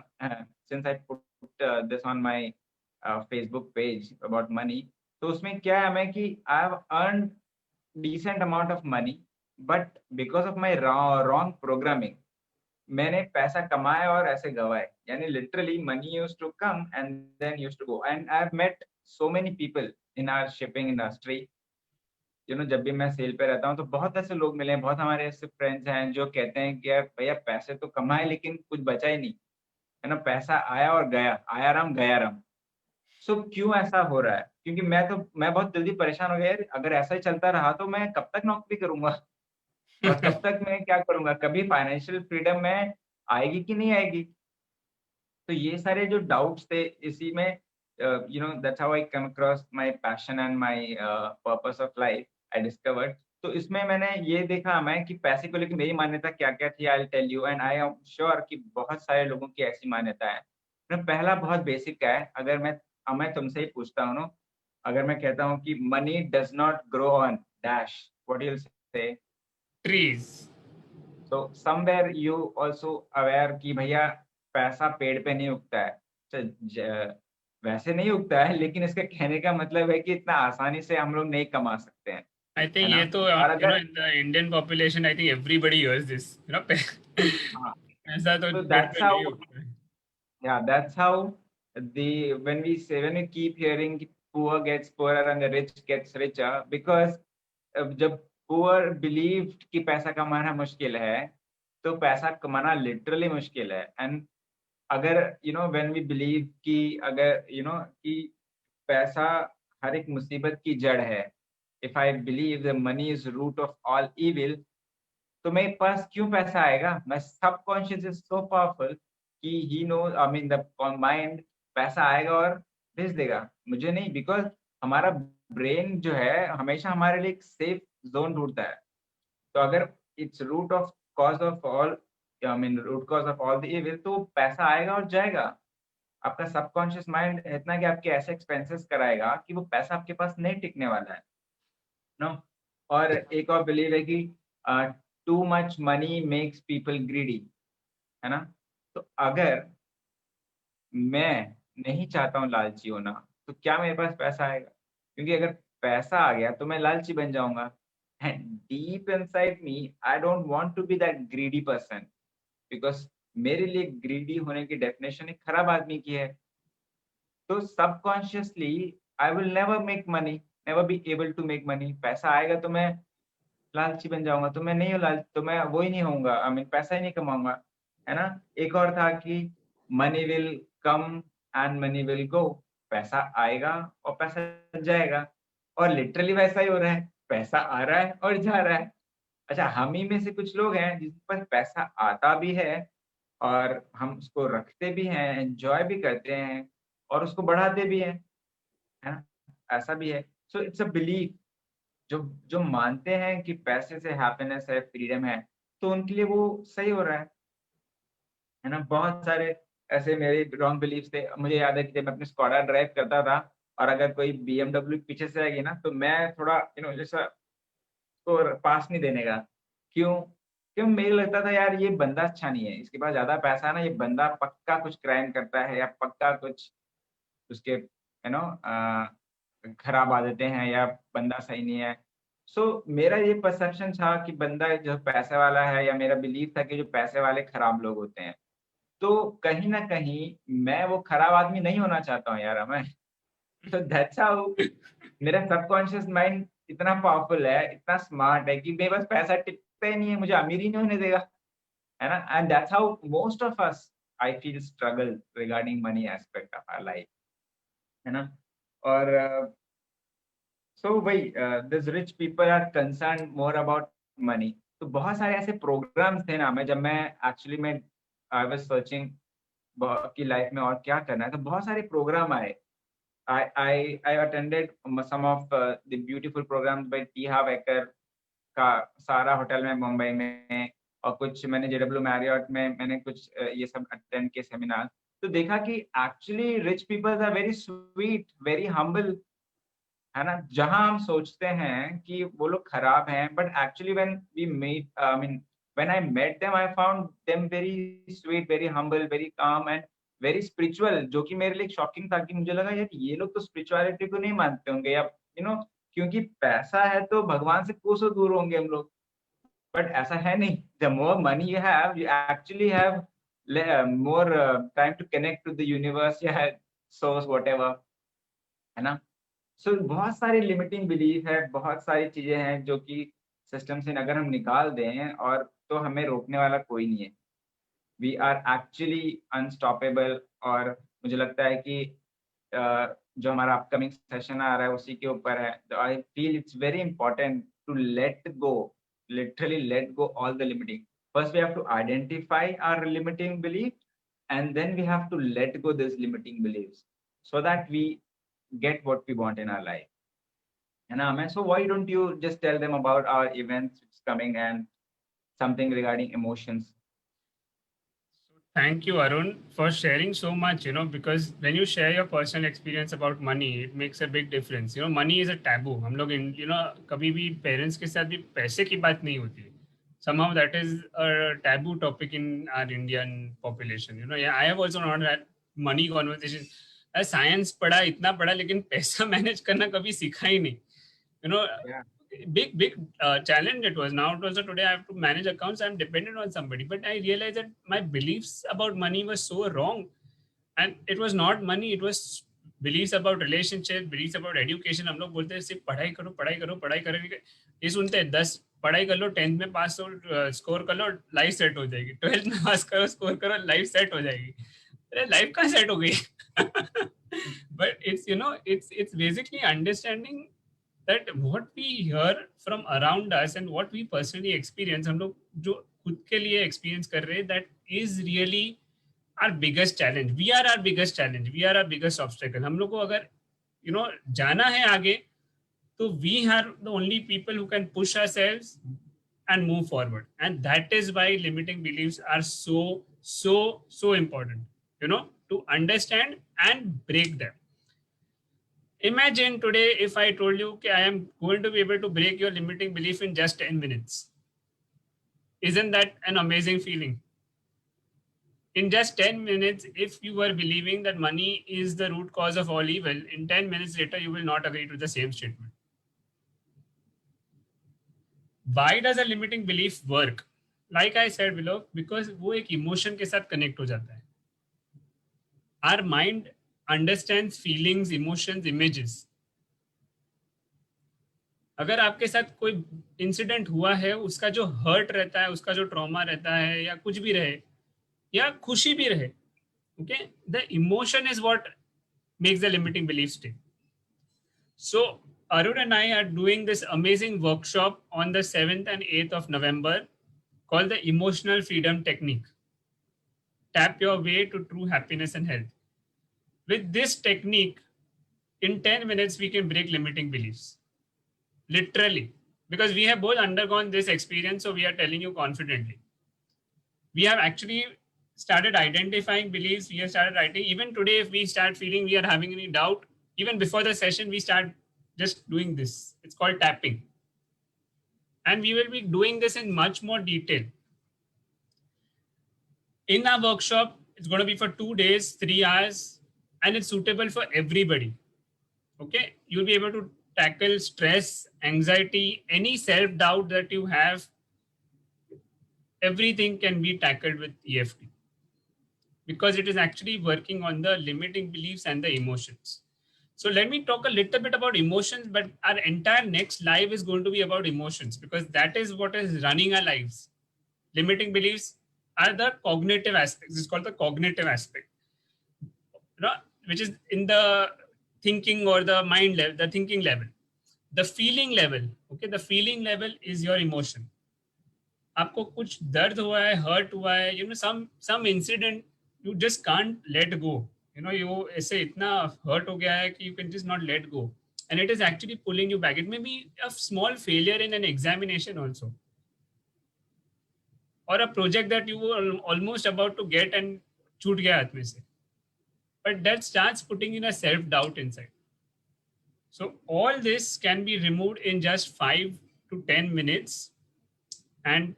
Since I put this on my Facebook page about money. तो उसमें क्या है हमें कि I have earn decent amount of money, but because of my wrong programming, मैंने पैसा कमाया और ऐसे गवाए. यानी literally money used to come and then used to go. And I've met so many people in our shipping industry. जब भी मैं सेल पे रहता हूँ तो बहुत ऐसे लोग मिले हैं, बहुत हमारे ऐसे फ्रेंड्स हैं जो कहते हैं कि यार भैया पैसे तो कमाए लेकिन कुछ बचा ही नहीं, है ना? पैसा आया और गया, आया राम गया राम. सो क्यों ऐसा हो रहा है? क्योंकि मैं बहुत जल्दी परेशान हो गया यार, अगर ऐसा ही चलता रहा तो मैं कब तक नौकरी करूंगा और कब तक मैं क्या करूंगा, कभी फाइनेंशियल फ्रीडम में आएगी कि नहीं आएगी। तो ये सारे जो डाउट्स थे इसी में, that's how I come across my passion and my purpose of life I discovered. तो इसमें मैंने ये देखा मैं कि पैसे को लेकर मेरी मान्यता क्या-क्या थी, I will tell you and I am sure कि बहुत सारे लोगों की ऐसी मान्यता है। ना पहला बहुत बेसिक का है, अगर मैं तुमसे ही पूछता हूँ ना, अगर मैं कहता हूँ कि money does not grow on dash, what you will say? Trees. तो समवेयर यू आल्सो अवेयर कि भैया पैसा पेड़ पे नहीं उगता है। वैसे नहीं उगता है, लेकिन इसके कहने का मतलब है कि इतना आसानी से हम लोग नहीं कमा सकते हैं, I है think ना? ये तो और अगर in the Indian population, I think everybody hears this. हाँ, ऐसा तो तो पेड़ दैट्स पे नहीं हाउ, उगता है। yeah, that's how when we keep hearing poor gets poorer and the rich gets richer, because जब पुअर बिलीव्ड कि पैसा कमाना मुश्किल है, तो पैसा कमाना लिटरली मुश्किल है। एंड अगर व्हेन वी बिलीव कि अगर कि पैसा हर एक मुसीबत की जड़ है, if I believe the money is root of all evil, तो मेरे पास क्यों पैसा आएगा? मैं सबकॉन्शियस इज सो पावरफुल कि he knows, I mean the mind, पैसा आएगा और भेज देगा, मुझे नहीं, बिकॉज़ हमारा ब्रेन जो है हमेशा हमारे लिए एक सेफ ज़ोन ढूँढता है। तो अगर it's root of cause of all, I mean root cause of all the evil, तो पैसा आएगा और जाएगा। आपका सबकॉन्शियस माइंड इतना कि आपके ऐसे एक्सपेंसेस कराएगा कि वो पैसा आपके पास नहीं टिकने वाला है। नो। और एक और बिलीव है कि too much money makes people greedy, है ना? तो अगर मैं नहीं चाहता हूँ लालची होना, तो क्या मेरे पास पैसा आएगा? क्योंकि अगर पैसा आ गया तो मैं लालची बन जाऊँगा। And deep inside me I don't want to be that greedy person, because मेरे लिए ग्रीडी होने की डेफिनिशन एक खराब आदमी की है। तो subconsciously I will never make money, never be able to make money. पैसा आएगा तो मैं लालची बन जाऊँगा, तो मैं नहीं हूँ तो मैं वो ही नहीं होऊँगा, आई मीन पैसा ही नहीं कमाऊँगा, है ना? एक और था कि money will come and money will go, पैसा आएगा और पैसा जाएगा, और लिटरली वैसा ही हो रहा है, पैसा आ रहा है और जा रहा है। अच्छा, हम ही में से कुछ लोग हैं जिसके पास पैसा आता भी है और हम उसको रखते भी हैं, एन्जॉय भी करते हैं और उसको बढ़ाते भी हैं, है ना? ऐसा भी है। So it's a belief. जो जो मानते हैं कि पैसे से हैप्पीनेस है, फ्रीडम है, तो उनके लिए वो सही हो रहा है ना? बहुत सारे ऐसे मेरे रॉन्ग बिलीफ्स थे। मुझे याद है कि जब मैं अपनी स्कॉडा ड्राइव करता था और अगर कोई बीएमडब्ल्यू पीछे से आएगी ना, तो मैं थोड़ा जैसा उसको पास नहीं देने का। क्यों? क्यों मुझे लगता था यार ये बंदा अच्छा नहीं है, इसके पास ज़्यादा पैसा है ना, ये बंदा पक्का कुछ क्राइम करता है या पक्का कुछ उसके खराब आदतें हैं या बंदा सही नहीं है। सो मेरा ये परसेप्शन था कि बंदा जो पैसे वाला है, या मेरा बिलीफ था कि जो पैसे वाले खराब लोग होते हैं। तो कहीं न कहीं मैं वो खराब आदमी नहीं होना चाहता हूँ यार मैं। तो दैट्स हाउ मेरा सबकॉन्शियस माइंड इतना पावरफुल है, इतना स्मार्ट है कि मेरे पास पैसा टिकता ही नहीं है, मुझे अमीर ही नहीं होने देगा, है ना? And that's how most of us I feel struggle regarding money aspect of our life, है ना? और सो वही this rich people are concerned more about money. तो बहुत सारे ऐसे प्रोग्राम्स थे ना, मैं जब मैं एक्चुअली मैं आई वाज़ सर्चिंग कि लाइफ में और क्या करना है, तो बहुत सारे प्रोग्राम आए। I attended some of the beautiful programs by टी हाव एक्कर का सारा होटल में मुंबई में, और कुछ मैंने जेडब्ल्यू मैरियट में मैंने कुछ ये सब अटेंड किए सेमिनार। तो देखा कि actually rich peoples are very sweet, very humble, है ना? जहाँ हम सोचते हैं कि वो लोग खराब हैं, but actually when we meet, I mean when I met them I found them very sweet, very humble, very calm and very spiritual, जो कि मेरे लिए शॉकिंग था कि मुझे लगा यार ये लोग तो स्पिरिचुअलिटी को नहीं मानते होंगे, या क्योंकि पैसा है तो भगवान से कोसों दूर होंगे हम लोग। बट ऐसा है नहीं। The more money you actually have more time to connect to the universe या सोर्स व्हाटएवर, है ना? सो बहुत सारी लिमिटिंग बिलीफ है, बहुत सारी चीज़ें हैं जो कि सिस्टम से अगर हम निकाल दें और तो हमें रोकने वाला कोई नहीं है। We are actually unstoppable. और मुझे लगता है कि जो हमारा अपकमिंग सेशन आ रहा है उसी के ऊपर है. तो I feel it's very important to let go, literally let go all the limiting. First we have to identify our limiting belief, and then we have to let go these limiting beliefs so that we get what we want in our life. And Amen, so why don't you just tell them about our events which is coming and something regarding emotions? Thank you, Arun, for sharing so much, because when you share your personal experience about money, it makes a big difference. Money is a taboo. हम लोग कभी भी parents के साथ भी पैसे की बात नहीं होती. Somehow that is a taboo topic in our Indian population. Yeah, I have also not had money conversation. Science पढ़ा, इतना पढ़ा, लेकिन पैसा manage करना कभी सीखा ही नहीं. Yeah. Big challenge it was. Now also today I have to manage accounts. I'm dependent on somebody, but I realized that my beliefs about money were so wrong, and it was not money. It was beliefs about relationship, beliefs about education. हम लोग बोलते हैं सिर्फ पढ़ाई करो, पढ़ाई करो, पढ़ाई करेंगे. ये सुनते हैं 10 पढ़ाई कर लो, 10th में पास हो, स्कोर कर लो, लाइफ सेट हो जाएगी. 12th में पास करो, स्कोर करो, लाइफ सेट हो जाएगी. अरे लाइफ कहाँ सेट हो गई? But it's basically understanding that what we hear from around us and what we personally experience, हम लोग जो खुद के लिए experience कर रहे हैं, that is really our biggest challenge. We are our biggest challenge. We are our biggest obstacle. हम लोग को अगर जाना है आगे, तो we are the only people who can push ourselves and move forward. And that is why limiting beliefs are so important, to understand and break them. Imagine today if I told you I am going to be able to break your limiting belief in just 10 minutes. Isn't that an amazing feeling? In just 10 minutes, if you were believing that money is the root cause of all evil, in 10 minutes later, you will not agree to the same statement. Why does a limiting belief work? Like I said below, because वो एक emotion के साथ connect हो जाता है. Our mind understands feelings, emotions, images. अगर आपके साथ कोई इंसिडेंट हुआ है, उसका जो हर्ट रहता है, उसका जो ट्रॉमा रहता है, या कुछ भी रहे, या खुशी भी रहे, okay, the emotion is what makes the limiting belief stay. So Arun and I are doing this amazing workshop on the 7th and 8th of November called the Emotional Freedom Technique. Tap your way to true happiness and health. With this technique, in 10 minutes, we can break limiting beliefs. Literally, because we have both undergone this experience, so we are telling you confidently. We have actually started identifying beliefs. We have started writing. Even today, if we start feeling we are having any doubt, even before the session, we start just doing this. It's called tapping. And we will be doing this in much more detail. In our workshop, it's going to be for 2 days, 3 hours, and it's suitable for everybody. Okay, you'll be able to tackle stress, anxiety, any self-doubt that you have. Everything can be tackled with EFT because it is actually working on the limiting beliefs and the emotions. So let me talk a little bit about emotions, but our entire next live is going to be about emotions because that is what is running our lives. Limiting beliefs are the cognitive aspects. It's called the cognitive aspect, which is in the thinking or the mind level, the thinking level. The feeling level, okay, the feeling level is your emotion. आपको कुछ दर्द हुआ है, hurt हुआ है, some incident you just can't let go. You ऐसे इतना hurt हो गया है कि you can just not let go. And it is actually pulling you back. It may be a small failure in an examination also. Or a project that you were almost about to get and छूट गया हाथ में से. But that starts putting in a self-doubt inside. So all this can be removed in just 5 to 10 minutes. And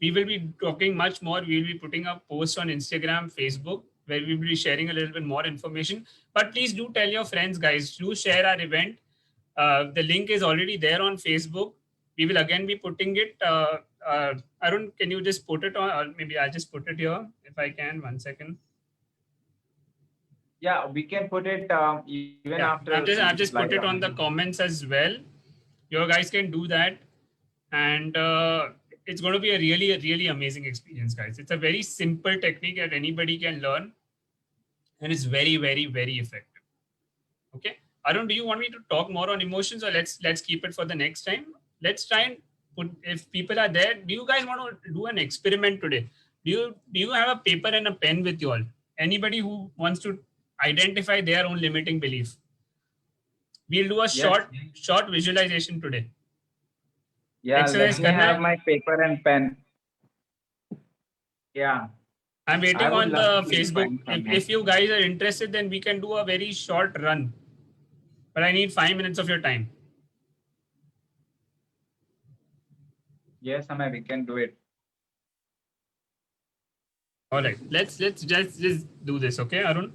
we will be talking much more. We will be putting up posts on Instagram, Facebook, where we will be sharing a little bit more information. But please do tell your friends, guys, do share our event. The link is already there on Facebook. We will again be putting it. Arun, can you just put it on? Or maybe I'll just put it here if I can. 1 second. Yeah, we can put it even after. I've just put it on the comments as well. You guys can do that. And it's going to be a really amazing experience, guys. It's a very simple technique that anybody can learn. And it's very effective. Arun, do you want me to talk more on emotions, or let's keep it for the next time? Let's try and put, if people are there, do you guys want to do an experiment today? Do you have a paper and a pen with you all? Anybody who wants to identify their own limiting belief? We'll do a Yes. short visualization today. Yeah, Exercise let me करना have है? my paper and pen. Yeah, I'm I waiting would on love the to Facebook. find If someone. you guys are interested, then we can do a very short run. But I need 5 minutes of your time. Yes, Amay, we can do it. All right, let's just do this, okay, Arun?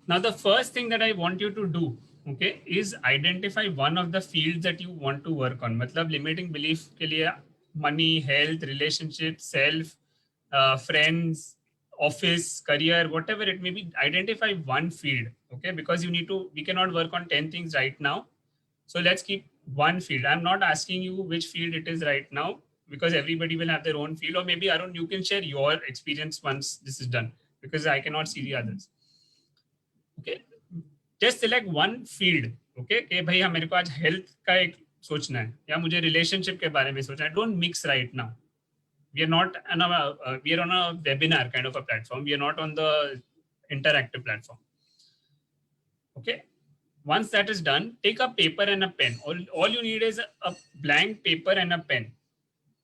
Now, the first thing that I want you to do, okay, is identify one of the fields that you want to work on. मतलब limiting belief के लिए money, health, relationship, self, friends, office, career, whatever it may be. Identify one field, okay, because you need to. We cannot work on 10 things right now. So let's keep one field. I'm not asking you which field it is right now, because everybody will have their own field. Or maybe Arun, you can share your experience once this is done, because I cannot see the others. Okay, just select one field. Okay, कि भाई हाँ मेरे को आज health का एक सोचना है, या मुझे relationship के बारे में सोचना है. Don't mix right now. We are not on we are on a webinar kind of a platform. We are not on the interactive platform. Okay, once that is done, take a paper and a pen. All you need is a blank paper and a pen.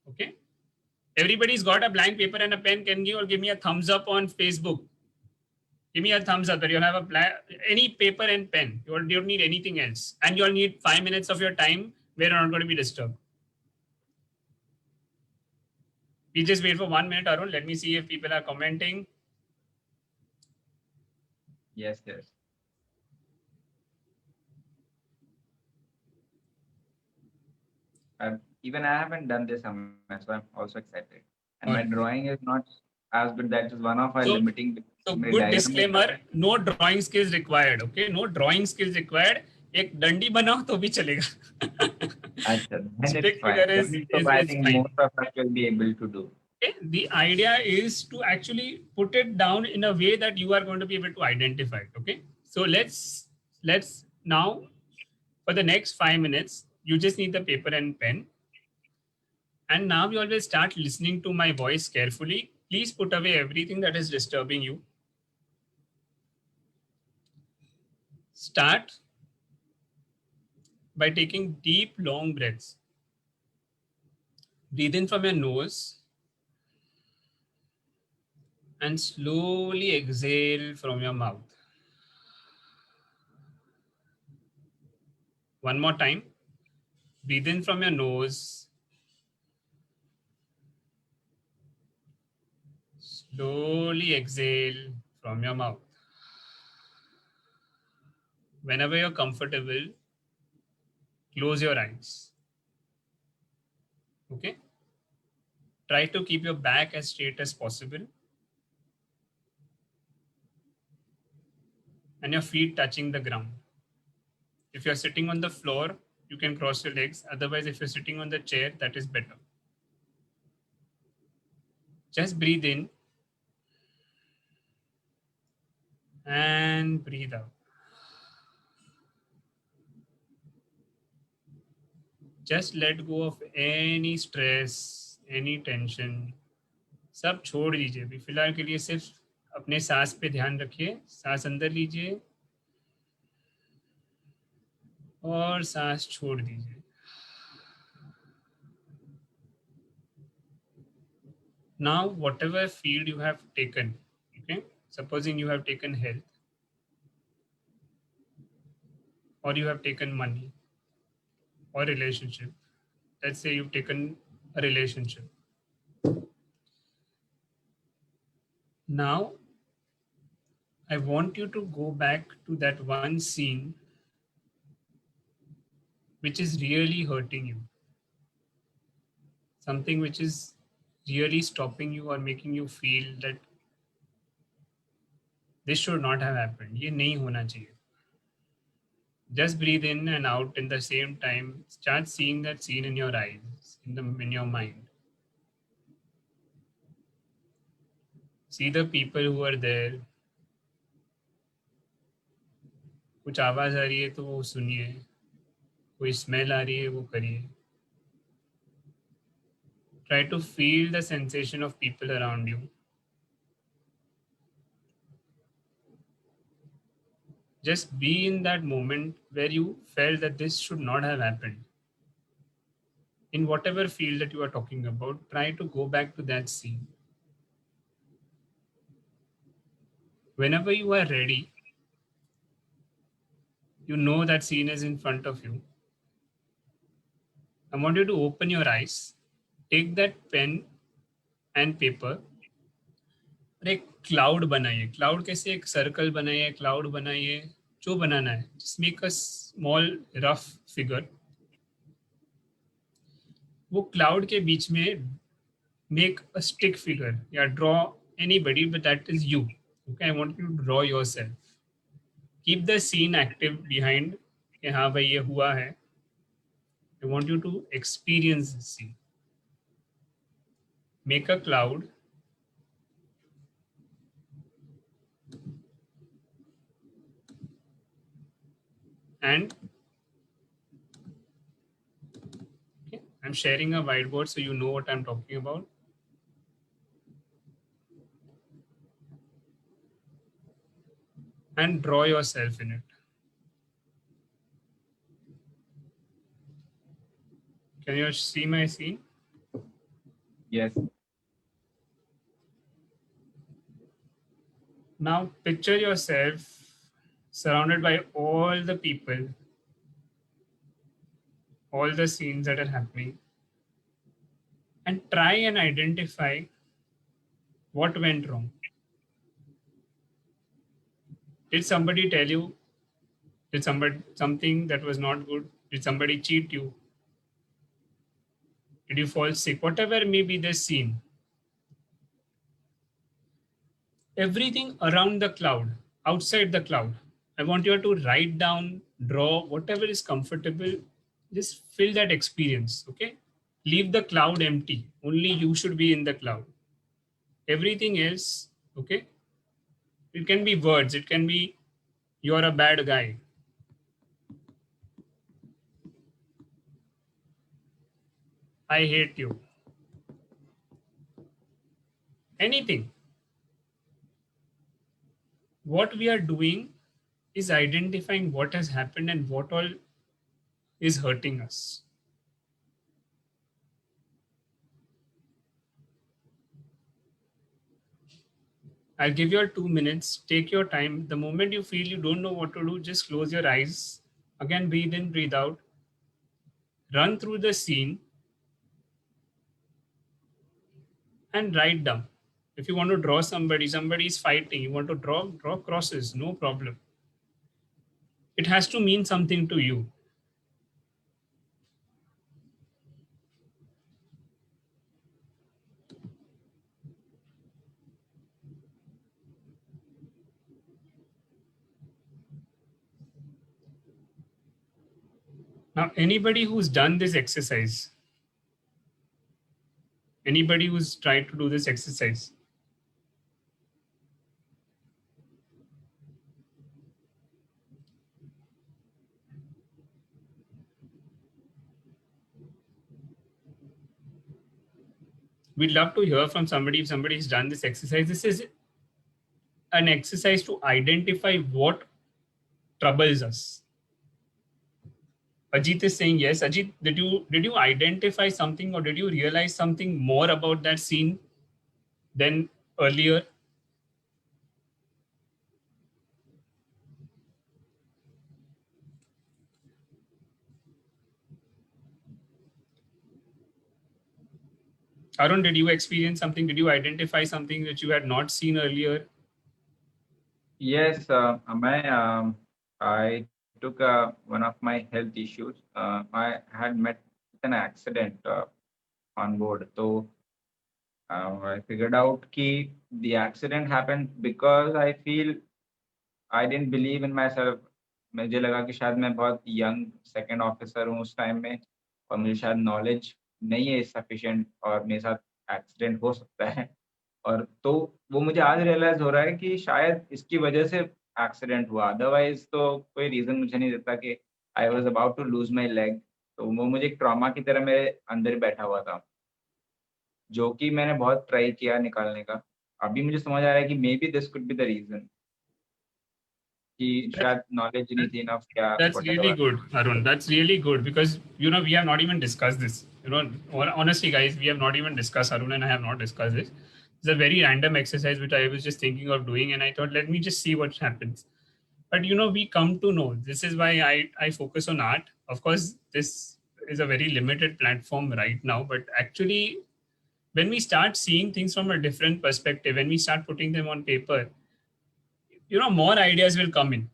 Okay, everybody's got a blank paper and a pen. Can you all give me a thumbs up on Facebook? Give me a thumbs up that you'll have any paper and pen. You don't need anything else. And you'll need 5 minutes of your time where you're not going to be disturbed. We just wait for 1 minute, Arun. Let me see if people are commenting. Yes, yes. Even I haven't done this, Amay, so I'm also excited. And my drawing is not as good. That is one of our limiting. So good disclaimer, no drawing skills required. Okay, no drawing skills required. एक डंडी बनाओ तो भी चलेगा. अच्छा, then it's Stick fine. figure So I is think fine. most of us will be able to do. Okay, the idea is to actually put it down in a way that you are going to be able to identify it. Okay, so let's now, for the next 5 minutes, you just need the paper and pen. And now you always start listening to my voice carefully. Please put away everything that is disturbing you. Start by taking deep, long breaths. Breathe in from your nose and slowly exhale from your mouth. One more time. Breathe in from your nose. Slowly exhale from your mouth. Whenever you're comfortable, close your eyes. Okay? Try to keep your back as straight as possible. And your feet touching the ground. If you're sitting on the floor, you can cross your legs. Otherwise, if you're sitting on the chair, that is better. Just breathe in and breathe out. Just let go of any stress, any tension. सब छोड़ दीजिए. अभी फिलहाल के लिए सिर्फ अपने सांस पे ध्यान रखिए. सांस अंदर लीजिए और सांस छोड़ दीजिए. Now, whatever field you have taken, okay, supposing you have taken health, or you have taken money, or relationship. Let's say you've taken a relationship. Now, I want you to go back to that one scene which is really hurting you. Something which is really stopping you or making you feel that this should not have happened. ये नहीं होना चाहिए. Just breathe in and out in the same time. Start seeing that scene in your eyes, in your mind. See the people who are there. कुछ आवाज़ आ रही है तो वो सुनिए, कोई स्मेल आ रही है वो करिए. Try to feel the sensation of people around you. Just be in that moment where you felt that this should not have happened. In whatever field that you are talking about, try to go back to that scene. Whenever you are ready, you know that scene is in front of you. I want you to open your eyes, take that pen and paper, और एक cloud बनाइए. Cloud कैसे? एक circle बनाइए, cloud बनाइए, जो बनाना है. Just make a small rough figure. वो क्लाउड के बीच में make a stick figure या draw anybody, but that is you. Okay, I want you to draw yourself. Keep the scene active behind कि हाँ भाई ये हुआ है. I want you to experience the scene. Make a cloud and okay, I'm sharing a whiteboard so you know what I'm talking about. And draw yourself in it. Can you see my scene? Yes. Now picture yourself surrounded by all the people, all the scenes that are happening, and try and identify what went wrong. Did somebody tell you? Did somebody something that was not good? Did somebody cheat you? Did you fall sick? Whatever may be the scene. Everything around the cloud, outside the cloud. I want you to write down, draw, whatever is comfortable. Just fill that experience, okay? Leave the cloud empty. Only you should be in the cloud. Everything else, okay? It can be words. It can be, you're a bad guy. I hate you. Anything. What we are doing is identifying what has happened and what all is hurting us. I'll give you all 2 minutes. Take your time. The moment you feel you don't know what to do, just close your eyes. Again, breathe in, breathe out. Run through the scene and write down. If you want to draw somebody, somebody is fighting, you want to draw crosses, no problem. It has to mean something to you. Now, anybody who's done this exercise, anybody who's tried to do this exercise, we'd love to hear from somebody if somebody has done this exercise. This is an exercise to identify what troubles us. Ajit is saying yes. Ajit, did you identify something or did you realize something more about that scene than earlier? Arun, did you experience something? Did you identify something that you had not seen earlier? Yes, I took one of my health issues. I had met with an accident on board. So I figured out that the accident happened because I feel I didn't believe in myself. मुझे लगा कि शायद मैं बहुत young second officer हूँ उस time में और मुझे शायद नॉलेज नहीं है सफिशिएंट और मेरे साथ एक्सीडेंट हो सकता है और तो वो मुझे आज रियलाइज हो रहा है कि शायद इसकी वजह से एक्सीडेंट हुआ, अदरवाइज तो कोई रीजन मुझे नहीं देता कि I was about to lose my leg, तो वो मुझे एक ट्रॉमा की तरह मेरे अंदर ही बैठा हुआ था, जो कि मैंने बहुत ट्राई किया निकालने का। अभी मुझे समझ आ रहा है कि maybe this could be the reason, कि शायद नॉलेज नहीं थी ना क्या That's really whatever. good, Arun. That's really good because we have not even discussed this. Honestly, guys, we have not even discussed. Arun and I have not discussed this. It's a very random exercise which I was just thinking of doing, and I thought, let me just see what happens. But we come to know. This is why I focus on art. Of course, this is a very limited platform right now, but actually, when we start seeing things from a different perspective, when we start putting them on paper, more ideas will come in.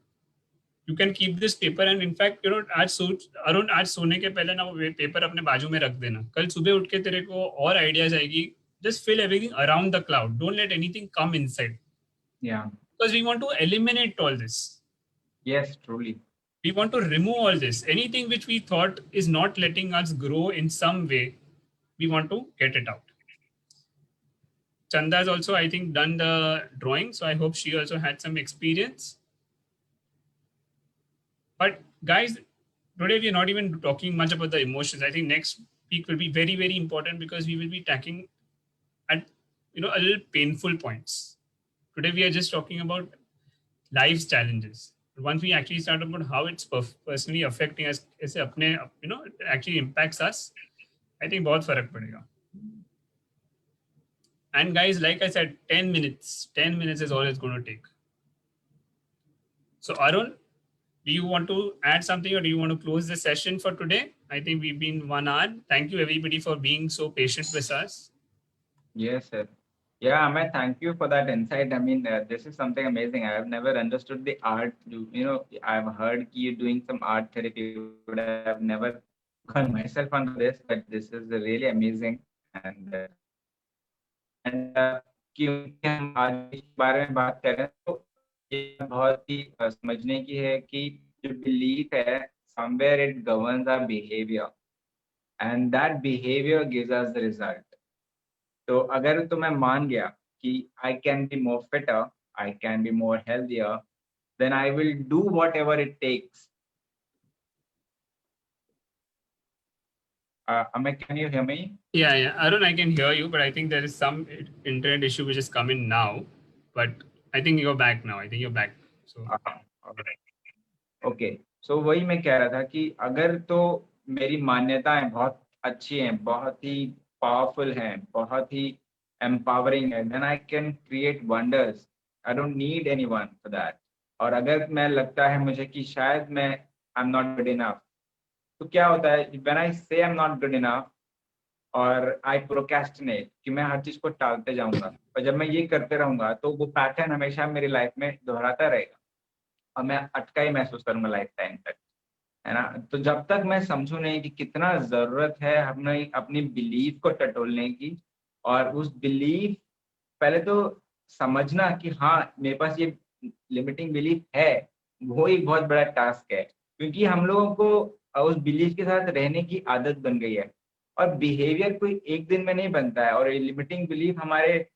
You can keep this paper and in fact आज सोने के पहले ना वो paper अपने बाजू में रख देना, कल सुबह उठ के तेरे को और आइडियाज आएगी. Just fill everything around the cloud, don't let anything come inside, Yeah. because we want to eliminate all this. Yes, truly. We want to remove all this, anything which we thought is not letting us grow in some way. We want to get it out. Chanda has also, I think, done the drawing, so I hope she also had some experience. But guys, today we are not even talking much about the emotions. I think next week will be very, very important because we will be tackling at a little painful points. Today we are just talking about life's challenges. Once we actually start about how it's personally affecting us, it actually impacts us. I think बहुत फर्क पड़ेगा. And guys, like I said, 10 minutes. 10 minutes is all it's going to take. So Arun, do you want to add something or do you want to close the session for today? I think we've been 1 hour. Thank you everybody for being so patient with us. Yes, sir. Yeah, Amit, thank you for that insight. I mean, this is something amazing. I've never understood the art. I've heard you doing some art therapy, but I've never gone myself onto this. But this is really amazing. क्योंकि हम आज इस बारे में बात कर रहे हैं, तो ये बहुत ही समझने की है कि जो बिलीफ है, somewhere it governs our behavior, and that behavior gives us the result. तो अगर तो मैं मान गया कि I can be more fitter, I can be more healthier, then I will do whatever it takes. Amit, can you hear me? Yeah. Arun, I can hear you, but I think there is some internet issue which is coming now. But I think you're back now. I think you're back. So. Okay. So वही मैं कह रहा था कि अगर तो मेरी मान्यताएं बहुत अच्छी हैं, बहुत ही पावरफुल हैं, बहुत ही empowering है, then I can create wonders. I don't need anyone for that. और अगर मैं लगता है मुझे कि शायद मैं I'm not good enough, तो क्या होता है when I say I'm not good enough और I procrastinate कि मैं हर चीज को टालते जाऊंगा, और जब मैं ये करते रहूंगा तो वो पैटर्न हमेशा मेरी लाइफ में दोहराता रहेगा और मैं अटका ही महसूस करूंगा लाइफ टाइम तक, है ना। तो जब तक मैं समझू नहीं कि कितना जरूरत है हमने अपनी बिलीफ को टटोलने की, और उस बिलीफ पहले तो समझना कि हाँ मेरे पास ये लिमिटिंग बिलीफ है, वो एक बहुत बड़ा टास्क है, क्योंकि हम लोगों को उस बिलीफ के साथ रहने की आदत बन गई है, और बिहेवियर कोई एक दिन में नहीं बनता है, और ये लिमिटिंग बिलीफ हमारे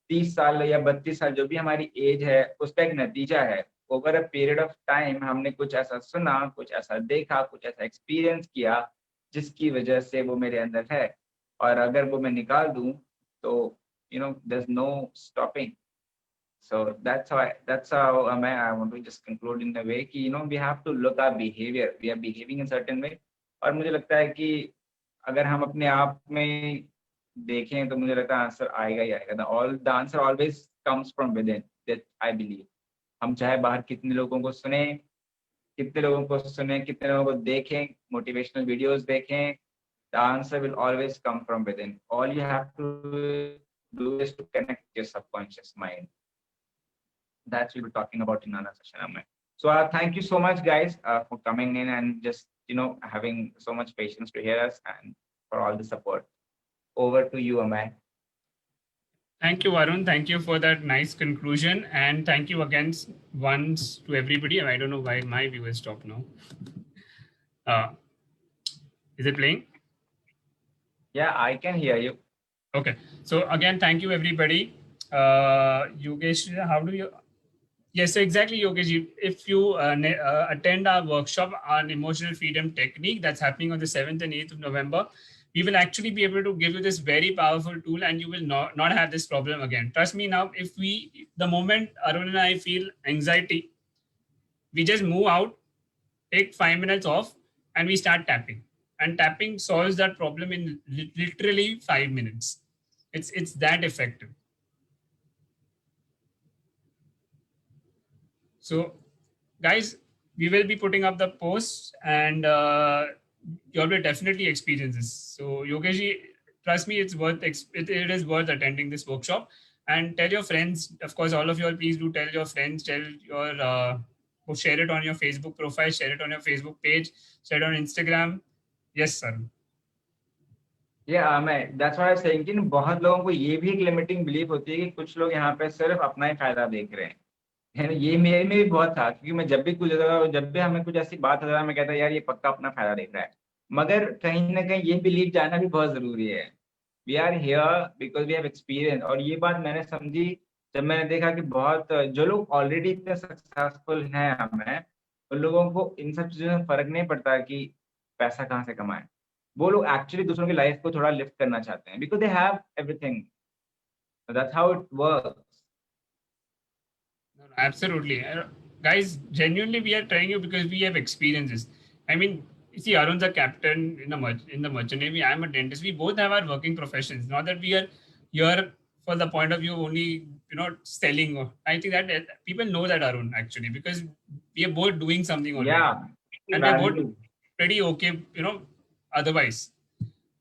30 साल या 32 साल जो भी हमारी एज है उसका एक नतीजा है। Over a period of time हमने कुछ ऐसा सुना, कुछ ऐसा देखा, कुछ ऐसा एक्सपीरियंस किया जिसकी वजह से वो मेरे अंदर है, और अगर वो मैं निकाल दूं तो there's no stopping. So that's how I want to just conclude in a way कि we have to look our behavior, we are behaving in certain way, और मुझे लगता है कि अगर हम अपने आप में देखें तो मुझे लगता है आंसर आएगा ही आएगा। The answer always comes from with in, that I believe. हम चाहे बाहर कितने लोगों को सुने, कितने लोगों को देखें, मोटिवेशनल वीडियोस देखें, the answer will always come from within. All you have to do is to connect your subconscious mind. That we'll be talking about in another session, Amay. So thank you so much, guys, for coming in and just having so much patience to hear us, and for all the support. Over to you, Amay. Thank you, Varun. Thank you for that nice conclusion. And thank you again once to everybody. I don't know why my viewers stop now. Is it playing? Yeah, I can hear you. Okay. So again, thank you, everybody. Yogesh, how do you... Yes, so exactly, Yogesh. If you attend our workshop on emotional freedom technique that's happening on the 7th and 8th of November, we will actually be able to give you this very powerful tool and you will not have this problem again. Trust me now, the moment Arun and I feel anxiety, we just move out, take 5 minutes off, and we start tapping. And tapping solves that problem in literally 5 minutes. It's that effective. So, guys, we will be putting up the posts, and you will definitely experience this. So, Yogesh, trust me, it is worth attending this workshop. And tell your friends, of course, all of you all, please do tell your friends, tell your share it on your Facebook profile, share it on your Facebook page, share it on Instagram. Yes, sir. मैं that's why I'm saying कि बहुत लोगों को ये भी एक limiting belief होती है कि कुछ लोग यहाँ पे सिर्फ अपना ही फायदा देख रहे हैं, है ना। ये मेरे में भी बहुत था, क्योंकि मैं जब भी जब भी हमें कुछ ऐसी बात होता है, मैं कहता यार ये पक्का अपना फायदा देख रहा है। मगर कहीं ना कहीं ये बिलीफ जाना भी बहुत जरूरी है। We are here because we have experience. और ये बात मैंने समझी जब मैंने देखा कि बहुत जो लोग ऑलरेडी इतने सक्सेसफुल हैं हमें, उन लोगों को इन सब चीजों में फर्क नहीं पड़ता कि पैसा कहाँ से कमाएं। वो लोग एक्चुअली दूसरों की लाइफ को थोड़ा लिफ्ट करना चाहते हैं, because they have everything. That's how it works. No, absolutely. Guys, genuinely, we are trying you because we have experiences. I mean, you see, Arun's a captain in the merchant navy. I'm a dentist. We both have our working professions. Not that we are here for the point of view only, selling. I think that people know that, Arun, actually, because we are both doing something already. Yeah, and we're both pretty okay, otherwise.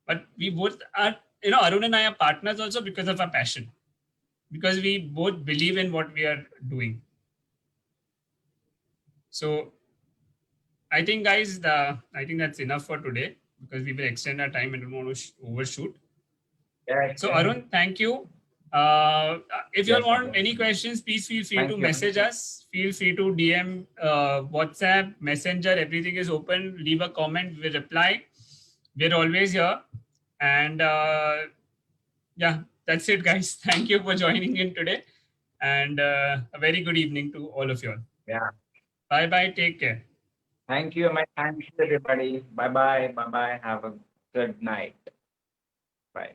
But we both are, Arun and I are partners also because of our passion. Because we both believe in what we are doing. So I think, guys, I think that's enough for today because we will extend our time and don't want to overshoot. Yes, So Arun, thank you. If you all want any questions, please feel free to message us. Feel free to DM, WhatsApp, Messenger. Everything is open. Leave a comment. We'll reply. We're always here. And yeah, that's it, guys. Thank you for joining in today. And a very good evening to all of you all. Yeah. Bye-bye. Take care. Thank you. Thank you, everybody. Bye-bye. Bye-bye. Have a good night. Bye.